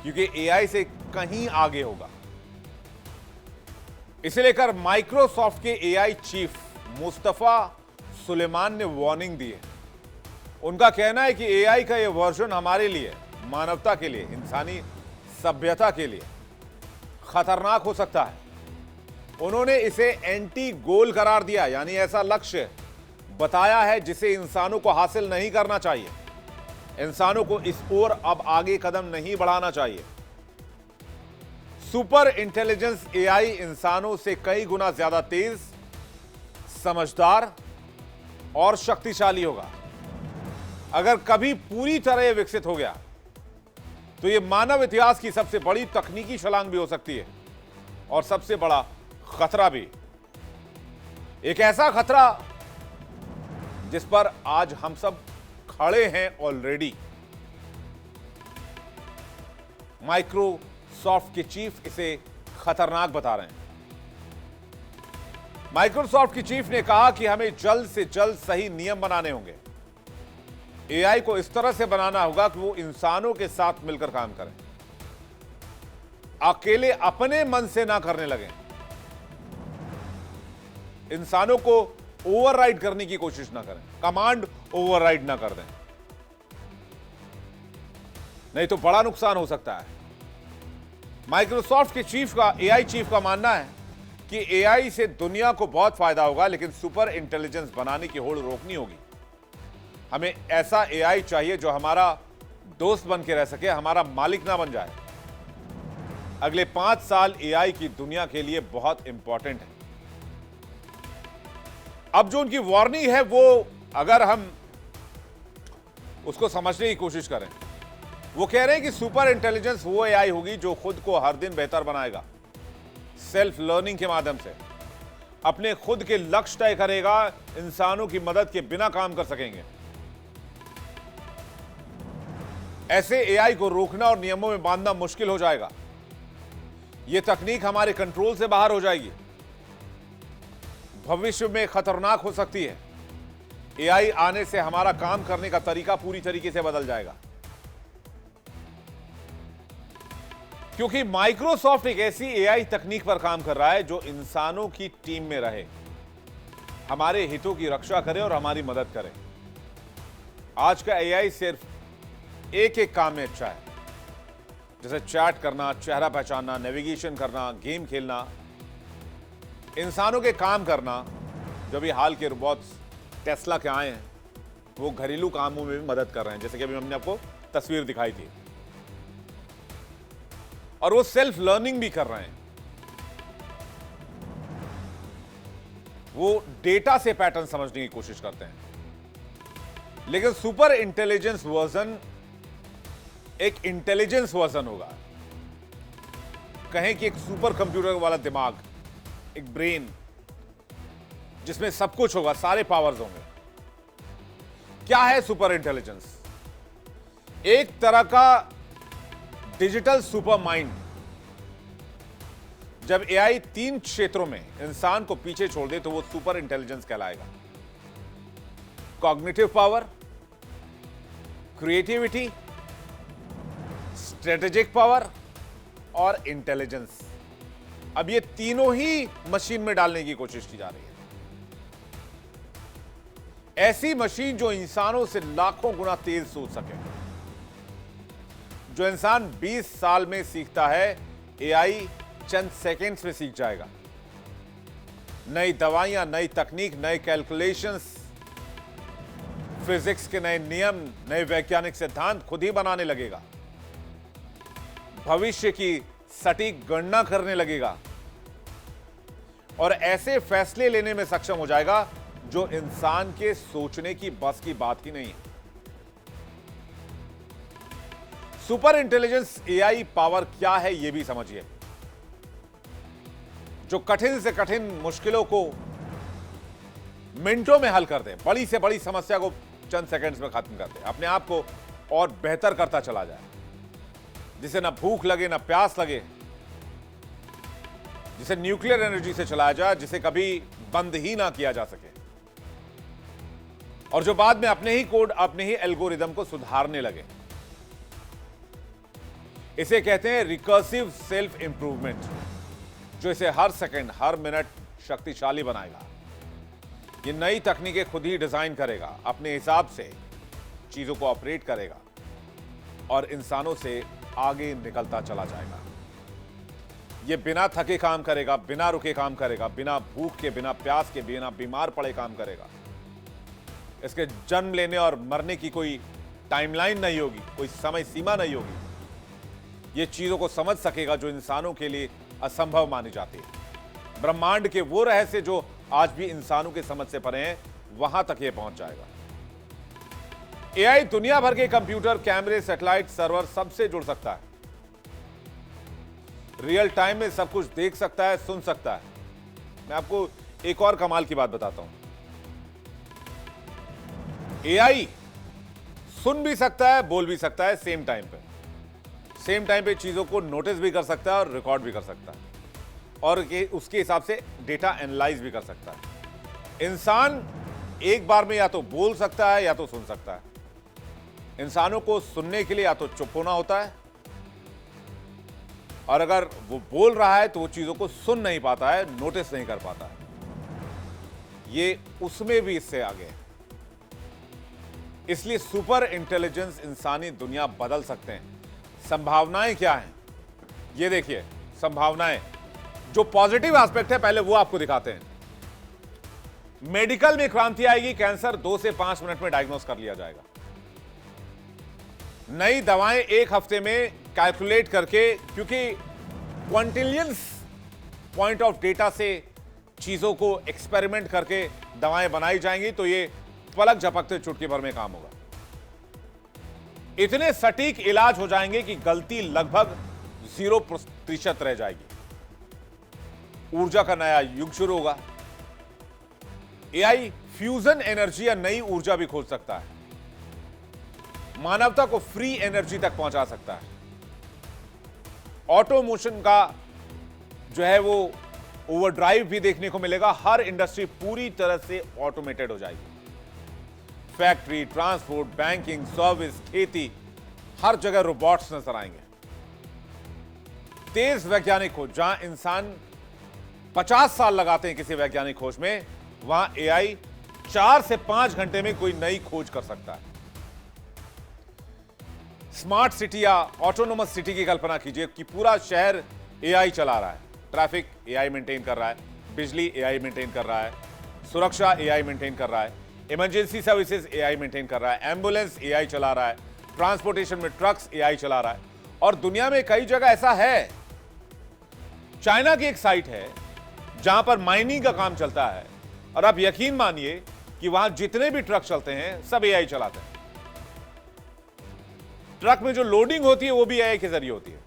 क्योंकि एआई से कहीं आगे होगा। इसे लेकर माइक्रोसॉफ्ट के एआई चीफ मुस्तफा सुलेमान ने वार्निंग दी है। उनका कहना है कि एआई का यह वर्जन हमारे लिए, मानवता के लिए, इंसानी सभ्यता के लिए खतरनाक हो सकता है। उन्होंने इसे एंटी गोल करार दिया, यानी ऐसा लक्ष्य बताया है जिसे इंसानों को हासिल नहीं करना चाहिए। इंसानों को इस ओर अब आगे कदम नहीं बढ़ाना चाहिए। सुपर इंटेलिजेंस एआई इंसानों से कई गुना ज्यादा तेज, समझदार और शक्तिशाली होगा। अगर कभी पूरी तरह यह विकसित हो गया तो यह मानव इतिहास की सबसे बड़ी तकनीकी छलांग भी हो सकती है और सबसे बड़ा खतरा भी। एक ऐसा खतरा जिस पर आज हम सब खड़े हैं ऑलरेडी। माइक्रोसॉफ्ट के चीफ इसे खतरनाक बता रहे हैं। माइक्रोसॉफ्ट की चीफ ने कहा कि हमें जल्द से जल्द सही नियम बनाने होंगे। एआई को इस तरह से बनाना होगा कि वो इंसानों के साथ मिलकर काम करें, अकेले अपने मन से ना करने लगे, इंसानों को ओवरराइड करने की कोशिश ना करें, कमांड ओवरराइड ना कर दें, नहीं तो बड़ा नुकसान हो सकता है। माइक्रोसॉफ्ट के चीफ का, एआई चीफ का मानना है कि एआई से दुनिया को बहुत फायदा होगा, लेकिन सुपर इंटेलिजेंस बनाने की होड़ रोकनी होगी। हमें ऐसा एआई चाहिए जो हमारा दोस्त बन के रह सके, हमारा मालिक ना बन जाए। अगले 5 साल एआई की दुनिया के लिए बहुत इंपॉर्टेंट है। अब जो उनकी वार्निंग है वो अगर हम उसको समझने की कोशिश करें, वो कह रहे हैं कि सुपर इंटेलिजेंस वो एआई होगी जो खुद को हर दिन बेहतर बनाएगा, सेल्फ लर्निंग के माध्यम से अपने खुद के लक्ष्य तय करेगा, इंसानों की मदद के बिना काम कर सकेंगे। ऐसे एआई को रोकना और नियमों में बांधना मुश्किल हो जाएगा। यह तकनीक हमारे कंट्रोल से बाहर हो जाएगी, भविष्य में खतरनाक हो सकती है। एआई आने से हमारा काम करने का तरीका पूरी तरीके से बदल जाएगा, क्योंकि माइक्रोसॉफ्ट एक ऐसी एआई तकनीक पर काम कर रहा है जो इंसानों की टीम में रहे, हमारे हितों की रक्षा करे और हमारी मदद करे। आज का एआई सिर्फ एक काम में अच्छा है, जैसे चैट करना, चेहरा पहचानना, नेविगेशन करना, गेम खेलना, इंसानों के काम करना। जो भी हाल के रोबोट्स टेस्ला के आए हैं वो घरेलू कामों में भी मदद कर रहे हैं, जैसे कि अभी हमने आपको तस्वीर दिखाई थी, और वो सेल्फ लर्निंग भी कर रहे हैं। वो डेटा से पैटर्न समझने की कोशिश करते हैं। लेकिन सुपर इंटेलिजेंस वर्जन एक इंटेलिजेंस वर्जन होगा, कहें कि एक सुपर कंप्यूटर वाला दिमाग, एक ब्रेन जिसमें सब कुछ होगा, सारे पावर्स होंगे। क्या है सुपर इंटेलिजेंस? एक तरह का डिजिटल सुपर माइंड। जब एआई 3 क्षेत्रों में इंसान को पीछे छोड़ दे तो वो सुपर इंटेलिजेंस कहलाएगा। Cognitive power, creativity, strategic power और इंटेलिजेंस। अब ये तीनों ही मशीन में डालने की कोशिश की जा रही है। ऐसी मशीन जो इंसानों से लाखों गुना तेज सोच सके। जो इंसान 20 साल में सीखता है, एआई चंद सेकंड्स में सीख जाएगा। नई दवाइयां, नई तकनीक, नए कैलकुलेशंस, फिजिक्स के नए नियम, नए वैज्ञानिक सिद्धांत खुद ही बनाने लगेगा। भविष्य की सटीक गणना करने लगेगा और ऐसे फैसले लेने में सक्षम हो जाएगा जो इंसान के सोचने की बस की बात ही नहीं है। सुपर इंटेलिजेंस एआई पावर क्या है यह भी समझिए। जो कठिन से कठिन मुश्किलों को मिनटों में हल कर दे, बड़ी से बड़ी समस्या को चंद सेकंड्स में खत्म कर दे, अपने आप को और बेहतर करता चला जाए, जिसे ना भूख लगे ना प्यास लगे, जिसे न्यूक्लियर एनर्जी से चलाया जाए, जिसे कभी बंद ही ना किया जा सके। और जो बाद में अपने ही कोड, अपने ही एल्गोरिदम को सुधारने लगे। इसे कहते हैं रिकर्सिव सेल्फ इंप्रूवमेंट, जो इसे हर सेकंड, हर मिनट शक्तिशाली बनाएगा। ये नई तकनीकें खुद ही डिजाइन करेगा, अपने हिसाब से चीजों को ऑपरेट करेगा और इंसानों से आगे निकलता चला जाएगा। ये बिना थके काम करेगा, बिना रुके काम करेगा, बिना भूख के, बिना प्यास के, बिना बीमार पड़े काम करेगा। इसके जन्म लेने और मरने की कोई टाइमलाइन नहीं होगी, कोई समय सीमा नहीं होगी। ये चीजों को समझ सकेगा जो इंसानों के लिए असंभव मानी जाती है। ब्रह्मांड के वो रहस्य जो आज भी इंसानों के समझ से परे हैं, वहां तक ये पहुंच जाएगा। एआई दुनिया भर के कंप्यूटर, कैमरे, सैटेलाइट, सर्वर सबसे जुड़ सकता है। रियल टाइम में सब कुछ देख सकता है, सुन सकता है। मैं आपको एक और कमाल की बात बताता हूं। एआई सुन भी सकता है, बोल भी सकता है सेम टाइम पे चीजों को नोटिस भी कर सकता है और रिकॉर्ड भी कर सकता है, और उसके हिसाब से डेटा एनालाइज भी कर सकता है। इंसान एक बार में या तो बोल सकता है या तो सुन सकता है। इंसानों को सुनने के लिए या तो चुप होना होता है, और अगर वो बोल रहा है तो वो चीजों को सुन नहीं पाता है, नोटिस नहीं कर पाता है। ये उसमें भी इससे आगे है। इसलिए सुपर इंटेलिजेंस इंसानी दुनिया बदल सकते हैं। संभावनाएं क्या हैं, ये देखिए। संभावनाएं, जो पॉजिटिव एस्पेक्ट है पहले वो आपको दिखाते हैं। मेडिकल में क्रांति आएगी, कैंसर 2 से 5 मिनट में डायग्नोस कर लिया जाएगा। नई दवाएं 1 हफ्ते में कैलकुलेट करके, क्योंकि क्वांटिलियंस पॉइंट ऑफ डेटा से चीजों को एक्सपेरिमेंट करके दवाएं बनाई जाएंगी, तो ये पलक झपकते चुटकी भर में काम होगा। इतने सटीक इलाज हो जाएंगे कि गलती लगभग 0% रह जाएगी। ऊर्जा का नया युग शुरू होगा। एआई फ्यूजन एनर्जी या नई ऊर्जा भी खोज सकता है, मानवता को फ्री एनर्जी तक पहुंचा सकता है। ऑटोमोशन का जो है वो ओवरड्राइव भी देखने को मिलेगा। हर इंडस्ट्री पूरी तरह से ऑटोमेटेड हो जाएगी। फैक्ट्री, ट्रांसपोर्ट, बैंकिंग, सर्विस, खेती, हर जगह रोबोट्स नजर आएंगे। तेज वैज्ञानिक खोज, जहां इंसान 50 साल लगाते हैं किसी वैज्ञानिक खोज में, वहां एआई 4 से 5 घंटे में कोई नई खोज कर सकता है। स्मार्ट सिटी या ऑटोनोमस सिटी की कल्पना कीजिए कि पूरा शहर एआई चला रहा है। ट्रैफिक एआई मेंटेन कर रहा है, बिजली एआई मेंटेन कर रहा है, सुरक्षा एआई मेंटेन कर रहा है, इमरजेंसी सर्विसेज एआई मेंटेन कर रहा है, एम्बुलेंस एआई चला रहा है, ट्रांसपोर्टेशन में ट्रक्स एआई चला रहा है। और दुनिया में कई जगह ऐसा है। चाइना की एक साइट है जहां पर माइनिंग का काम चलता है, और आप यकीन मानिए कि वहां जितने भी ट्रक चलते हैं सब एआई चलाते हैं। ट्रक में जो लोडिंग होती है वो भी एआई के जरिए होती है।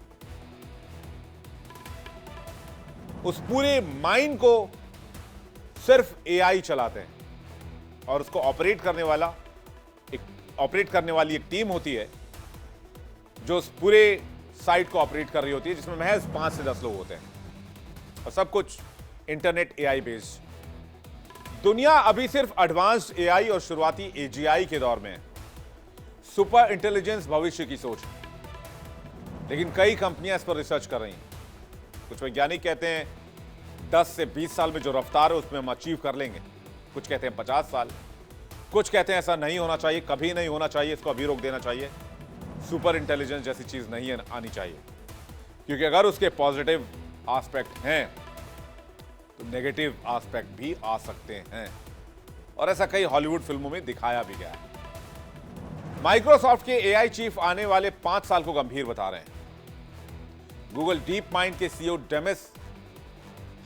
उस पूरे माइन को सिर्फ एआई चलाते हैं, और उसको ऑपरेट करने वाली एक टीम होती है जो उस पूरे साइट को ऑपरेट कर रही होती है, जिसमें महज 5 से 10 लोग होते हैं, और सब कुछ इंटरनेट एआई बेस्ड। दुनिया अभी सिर्फ एडवांस्ड एआई और शुरुआती एजीआई के दौर में है। सुपर इंटेलिजेंस भविष्य की सोच है, लेकिन कई कंपनियां इस पर रिसर्च कर रही हैं। कुछ वैज्ञानिक कहते हैं 10 से 20 साल में जो रफ्तार है उसमें हम अचीव कर लेंगे। कुछ कहते हैं 50 साल, कुछ कहते हैं ऐसा नहीं होना चाहिए, कभी नहीं होना चाहिए, इसको अभी रोक देना चाहिए। सुपर इंटेलिजेंस जैसी चीज नहीं आनी चाहिए, क्योंकि अगर उसके पॉजिटिव एस्पेक्ट हैं तो नेगेटिव एस्पेक्ट भी आ सकते हैं, और ऐसा कई हॉलीवुड फिल्मों में दिखाया भी गया है। माइक्रोसॉफ्ट के एआई चीफ आने वाले 5 साल को गंभीर बता रहे हैं। गूगल डीप माइंड के सीईओ डेमिस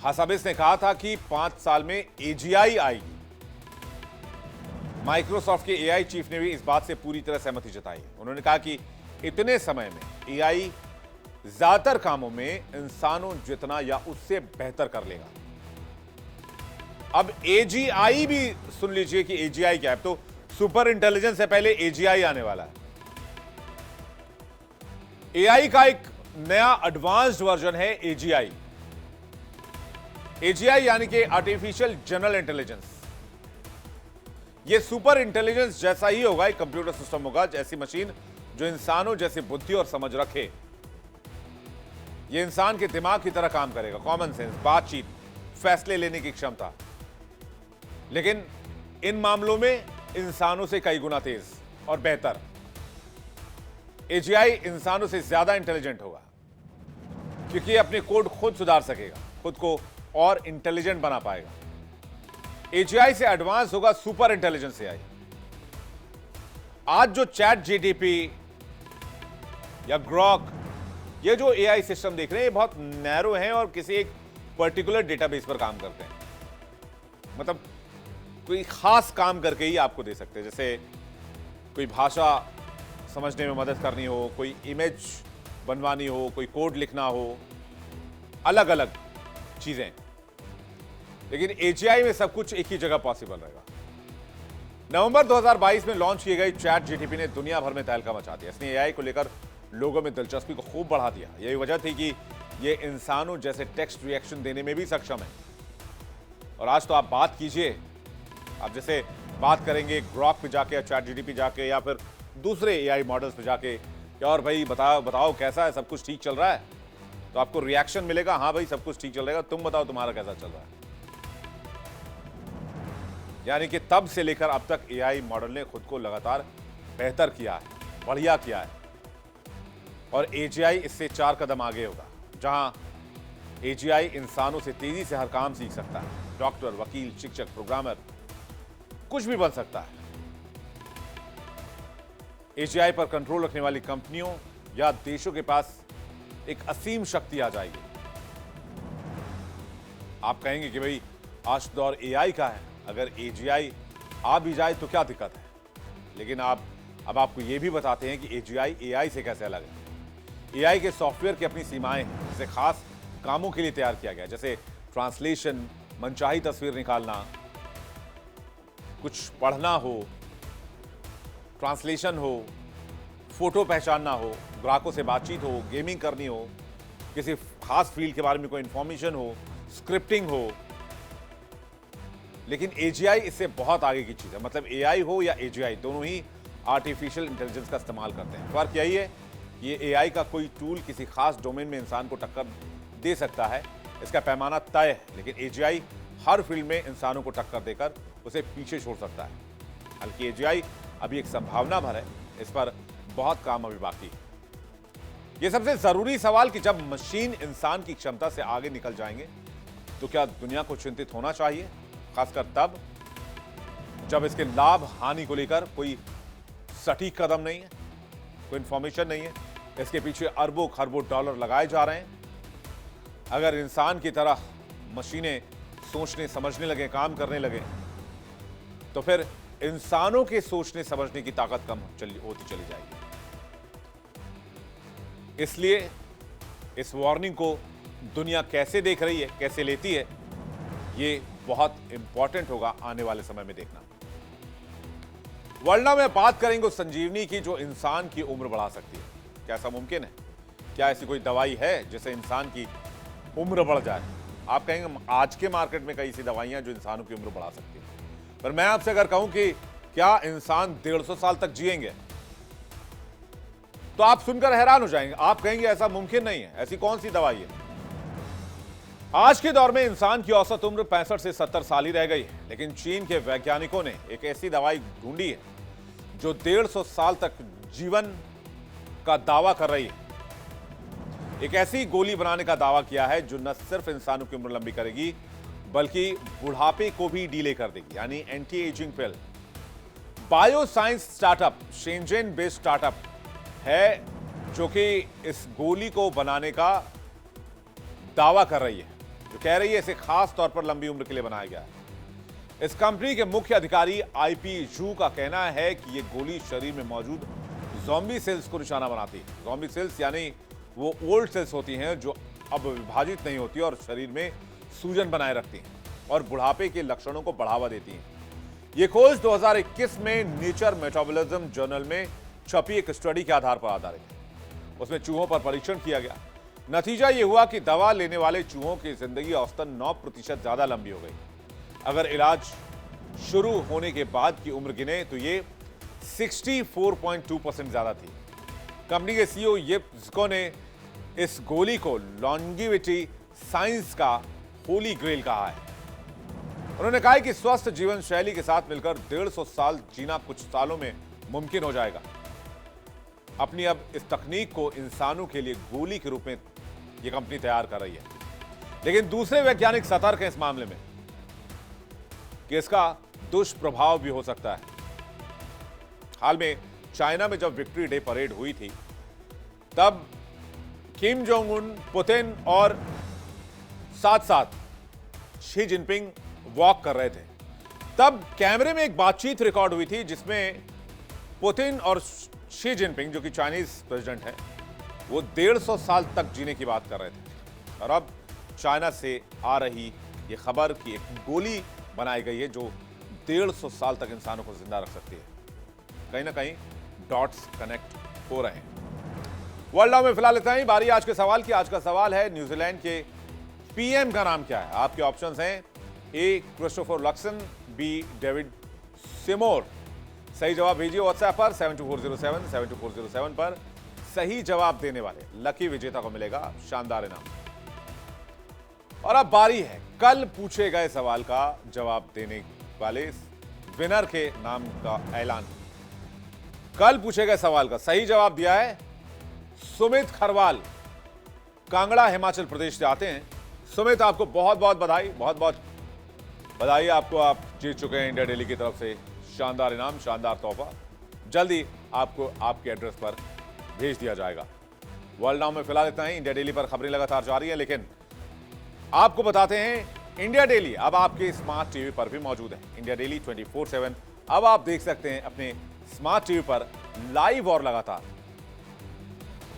हासाबिस ने कहा था कि 5 साल में एजीआई आएगी। माइक्रोसॉफ्ट के एआई चीफ ने भी इस बात से पूरी तरह सहमति जताई। उन्होंने कहा कि इतने समय में एआई ज्यादातर कामों में इंसानों जितना या उससे बेहतर कर लेगा। अब एजीआई भी सुन लीजिए कि एजीआई क्या है। तो सुपर इंटेलिजेंस से पहले एजीआई आने वाला है। एआई का एक नया एडवांस्ड वर्जन है एजीआई। एजीआई यानी कि आर्टिफिशियल जनरल इंटेलिजेंस। ये सुपर इंटेलिजेंस जैसा ही होगा, एक कंप्यूटर सिस्टम होगा, ऐसी मशीन जो इंसानों जैसी बुद्धि और समझ रखे। ये इंसान के दिमाग की तरह काम करेगा, कॉमन सेंस, बातचीत, फैसले लेने की क्षमता, लेकिन इन मामलों में इंसानों से कई गुना तेज और बेहतर। एजीआई इंसानों से ज्यादा इंटेलिजेंट होगा क्योंकि ये अपने कोड खुद सुधार सकेगा, खुद को और इंटेलिजेंट बना पाएगा। एजीआई से एडवांस होगा सुपर इंटेलिजेंस एआई। आज जो चैट जीटीपी या ग्रॉक, ये जो एआई सिस्टम देख रहे हैं, ये बहुत नैरो हैं और किसी एक पर्टिकुलर डेटाबेस पर काम करते हैं। मतलब कोई खास काम करके ही आपको दे सकते हैं, जैसे कोई भाषा समझने में मदद करनी हो, कोई इमेज बनवानी हो, कोई कोड लिखना हो, अलग अलग चीजें। लेकिन एजीआई में सब कुछ एक ही जगह पॉसिबल रहेगा। नवंबर 2022 में लॉन्च की गई चैट जीटीपी ने दुनिया भर में तहलका मचा दिया। इसने एआई को लेकर लोगों में दिलचस्पी को खूब बढ़ा दिया। यही वजह थी कि ये इंसानों जैसे टेक्स्ट रिएक्शन देने में भी सक्षम है। और आज तो आप बात कीजिए, आप जैसे बात करेंगे ग्रॉक पे जाके या चैट जीटीपी जाके या फिर दूसरे एआई मॉडल्स पे जाके, और भाई बताओ कैसा है, सब कुछ ठीक चल रहा है, तो आपको रिएक्शन मिलेगा, हाँ भाई सब कुछ ठीक चल रहा है, तुम बताओ तुम्हारा कैसा चल रहा है। यानी कि तब से लेकर अब तक एआई मॉडल ने खुद को लगातार बेहतर किया है, बढ़िया किया है। और एजीआई इससे 4 कदम आगे होगा। जहां एजीआई इंसानों से तेजी से हर काम सीख सकता है, डॉक्टर, वकील, शिक्षक, प्रोग्रामर, कुछ भी बन सकता है। एजीआई पर कंट्रोल रखने वाली कंपनियों या देशों के पास एक असीम शक्ति आ जाएगी। आप कहेंगे कि भाई आज दौर एआई का है, अगर एजीआई आ भी जाए तो क्या दिक्कत है। लेकिन अब आपको यह भी बताते हैं कि एजीआई एआई से कैसे अलग है। एआई के सॉफ्टवेयर की अपनी सीमाएं हैं, जिसे खास कामों के लिए तैयार किया गया, जैसे ट्रांसलेशन, मनचाही तस्वीर निकालना, कुछ पढ़ना हो, ट्रांसलेशन हो, फोटो पहचानना हो, ग्राहकों से बातचीत हो, गेमिंग करनी हो, किसी खास फील्ड के बारे में कोई इंफॉर्मेशन हो, स्क्रिप्टिंग हो। लेकिन एजीआई इससे बहुत आगे की चीज है। मतलब एआई हो या एजीआई, दोनों ही आर्टिफिशियल इंटेलिजेंस का इस्तेमाल करते हैं। फर्क यही है कि ये एआई का कोई टूल किसी खास डोमेन में इंसान को टक्कर दे सकता है, इसका पैमाना तय है। लेकिन एजीआई हर फील्ड में इंसानों को टक्कर देकर उसे पीछे छोड़ सकता है। हालांकि एजीआई अभी एक संभावना भर है, इस पर बहुत काम अभी बाकी है। यह सबसे जरूरी सवाल कि जब मशीन इंसान की क्षमता से आगे निकल जाएंगे तो क्या दुनिया को चिंतित होना चाहिए, खासकर तब जब इसके लाभ हानि को लेकर कोई सटीक कदम नहीं है, कोई इंफॉर्मेशन नहीं है, इसके पीछे अरबों खरबों डॉलर लगाए जा रहे हैं। अगर इंसान की तरह मशीनें सोचने समझने लगे, काम करने लगे, तो फिर इंसानों के सोचने समझने की ताकत कम होती चली जाएगी। इसलिए इस वार्निंग को दुनिया कैसे देख रही है, कैसे लेती है, ये बहुत इंपॉर्टेंट होगा आने वाले समय में देखना। वर्ल्ड नाउ में बात करेंगे उस संजीवनी की जो इंसान की उम्र बढ़ा सकती है। क्या ऐसा मुमकिन है? क्या ऐसी कोई दवाई है जिससे इंसान की उम्र बढ़ जाए? आप कहेंगे आज के मार्केट में कई सी दवाइयां जो इंसानों की उम्र बढ़ा सकती है, पर मैं आपसे अगर कहूं कि क्या इंसान 150 साल तक जिएंगे, तो आप सुनकर हैरान हो जाएंगे। आप कहेंगे ऐसा मुमकिन नहीं है, ऐसी कौन सी दवाई है? आज के दौर में इंसान की औसत उम्र 65 से 70 साल ही रह गई है। लेकिन चीन के वैज्ञानिकों ने एक ऐसी दवाई ढूंढी है जो 150 साल तक जीवन का दावा कर रही है। एक ऐसी गोली बनाने का दावा किया है जो न सिर्फ इंसानों की उम्र लंबी करेगी बल्कि बुढ़ापे को भी डीले कर देगी, यानी anti ageing pill. Bio science startup Shenzhen based startup है जो कि इस गोली को बनाने का दावा कर रही है, जो कह रही है इसे खास तौर पर लंबी उम्र के लिए बनाया गया है। इस कंपनी के मुख्य अधिकारी आईपी जू का कहना है कि यह गोली शरीर में मौजूद ज़ॉम्बी सेल्स को निशाना बनाती है। ज़ॉम्बी सेल्स यानी वो ओल्ड सेल्स होती हैं जो अब विभाजित नहीं होती और शरीर में सूजन बनाए रखती हैं और बुढ़ापे के लक्षणों को बढ़ावा देती हैं। यह खोज 2021 में नेचर मेटाबॉलिज्म जर्नल में छपी एक स्टडी के आधार पर आधारित है। उसमें चूहों पर परीक्षण किया गया। नतीजा यह हुआ कि दवा लेने वाले चूहों की जिंदगी औसतन 9% ज्यादा लंबी हो गई। अगर इलाज शुरू होने के बाद की उम्र गिने तो ये 64.2% ज्यादा थी। कंपनी के सीईओ यिप ज़िको ने इस गोली को लॉन्जिविटी साइंस का होली ग्रेल कहा है। उन्होंने कहा कि स्वस्थ जीवन शैली के साथ मिलकर 150 साल जीना कुछ सालों में मुमकिन हो जाएगा। अपनी अब इस तकनीक को इंसानों के लिए गोली के रूप में यह कंपनी तैयार कर रही है, लेकिन दूसरे वैज्ञानिक सतर्क हैं इस मामले में कि इसका दुष्प्रभाव भी हो सकता है। हाल में चाइना में जब विक्ट्री डे परेड हुई थी, तब किम जोंग उन, पुतिन और साथ साथ शी जिनपिंग वॉक कर रहे थे। तब कैमरे में एक बातचीत रिकॉर्ड हुई थी जिसमें पुतिन और शी जिनपिंग, जो कि चाइनीज प्रेसिडेंट हैं, वो 150 साल तक जीने की बात कर रहे थे। और अब चाइना से आ रही ये खबर कि एक गोली बनाई गई है जो 150 साल तक इंसानों को जिंदा रख सकती है। कहीं ना कहीं डॉट्स कनेक्ट हो रहे हैं। वर्ल्ड नाउ में फिलहाल इतना ही। बारी आज के सवाल की। आज का सवाल है, न्यूजीलैंड के पीएम का नाम क्या है? आपके ऑप्शंस हैं ए क्रिस्टोफर लक्सन, बी डेविड सिमोर। सही जवाब भेजिए व्हाट्सएप पर 72407 पर। सही जवाब देने वाले लकी विजेता को मिलेगा शानदार इनाम। और अब बारी है कल पूछे गए सवाल का जवाब देने वाले विनर के नाम का ऐलान। कल पूछे गए सवाल का सही जवाब दिया है सुमित खरवाल, कांगड़ा हिमाचल प्रदेश से आते हैं। सुमित, आपको बहुत बहुत बधाई, बहुत बहुत बधाई आपको। आप जीत चुके हैं इंडिया डेली की तरफ से शानदार इनाम, शानदार तोहफा। जल्दी आपको आपके एड्रेस पर भेज दिया जाएगा। वर्ल्ड नाउ में फिलहाल इतना ही। इंडिया डेली पर खबरें लगातार जारी हैं, लेकिन आपको बताते हैं इंडिया डेली अब आपके स्मार्ट टीवी पर भी मौजूद है। इंडिया डेली 24/7 अब आप देख सकते हैं अपने स्मार्ट टीवी पर लाइव और लगातार।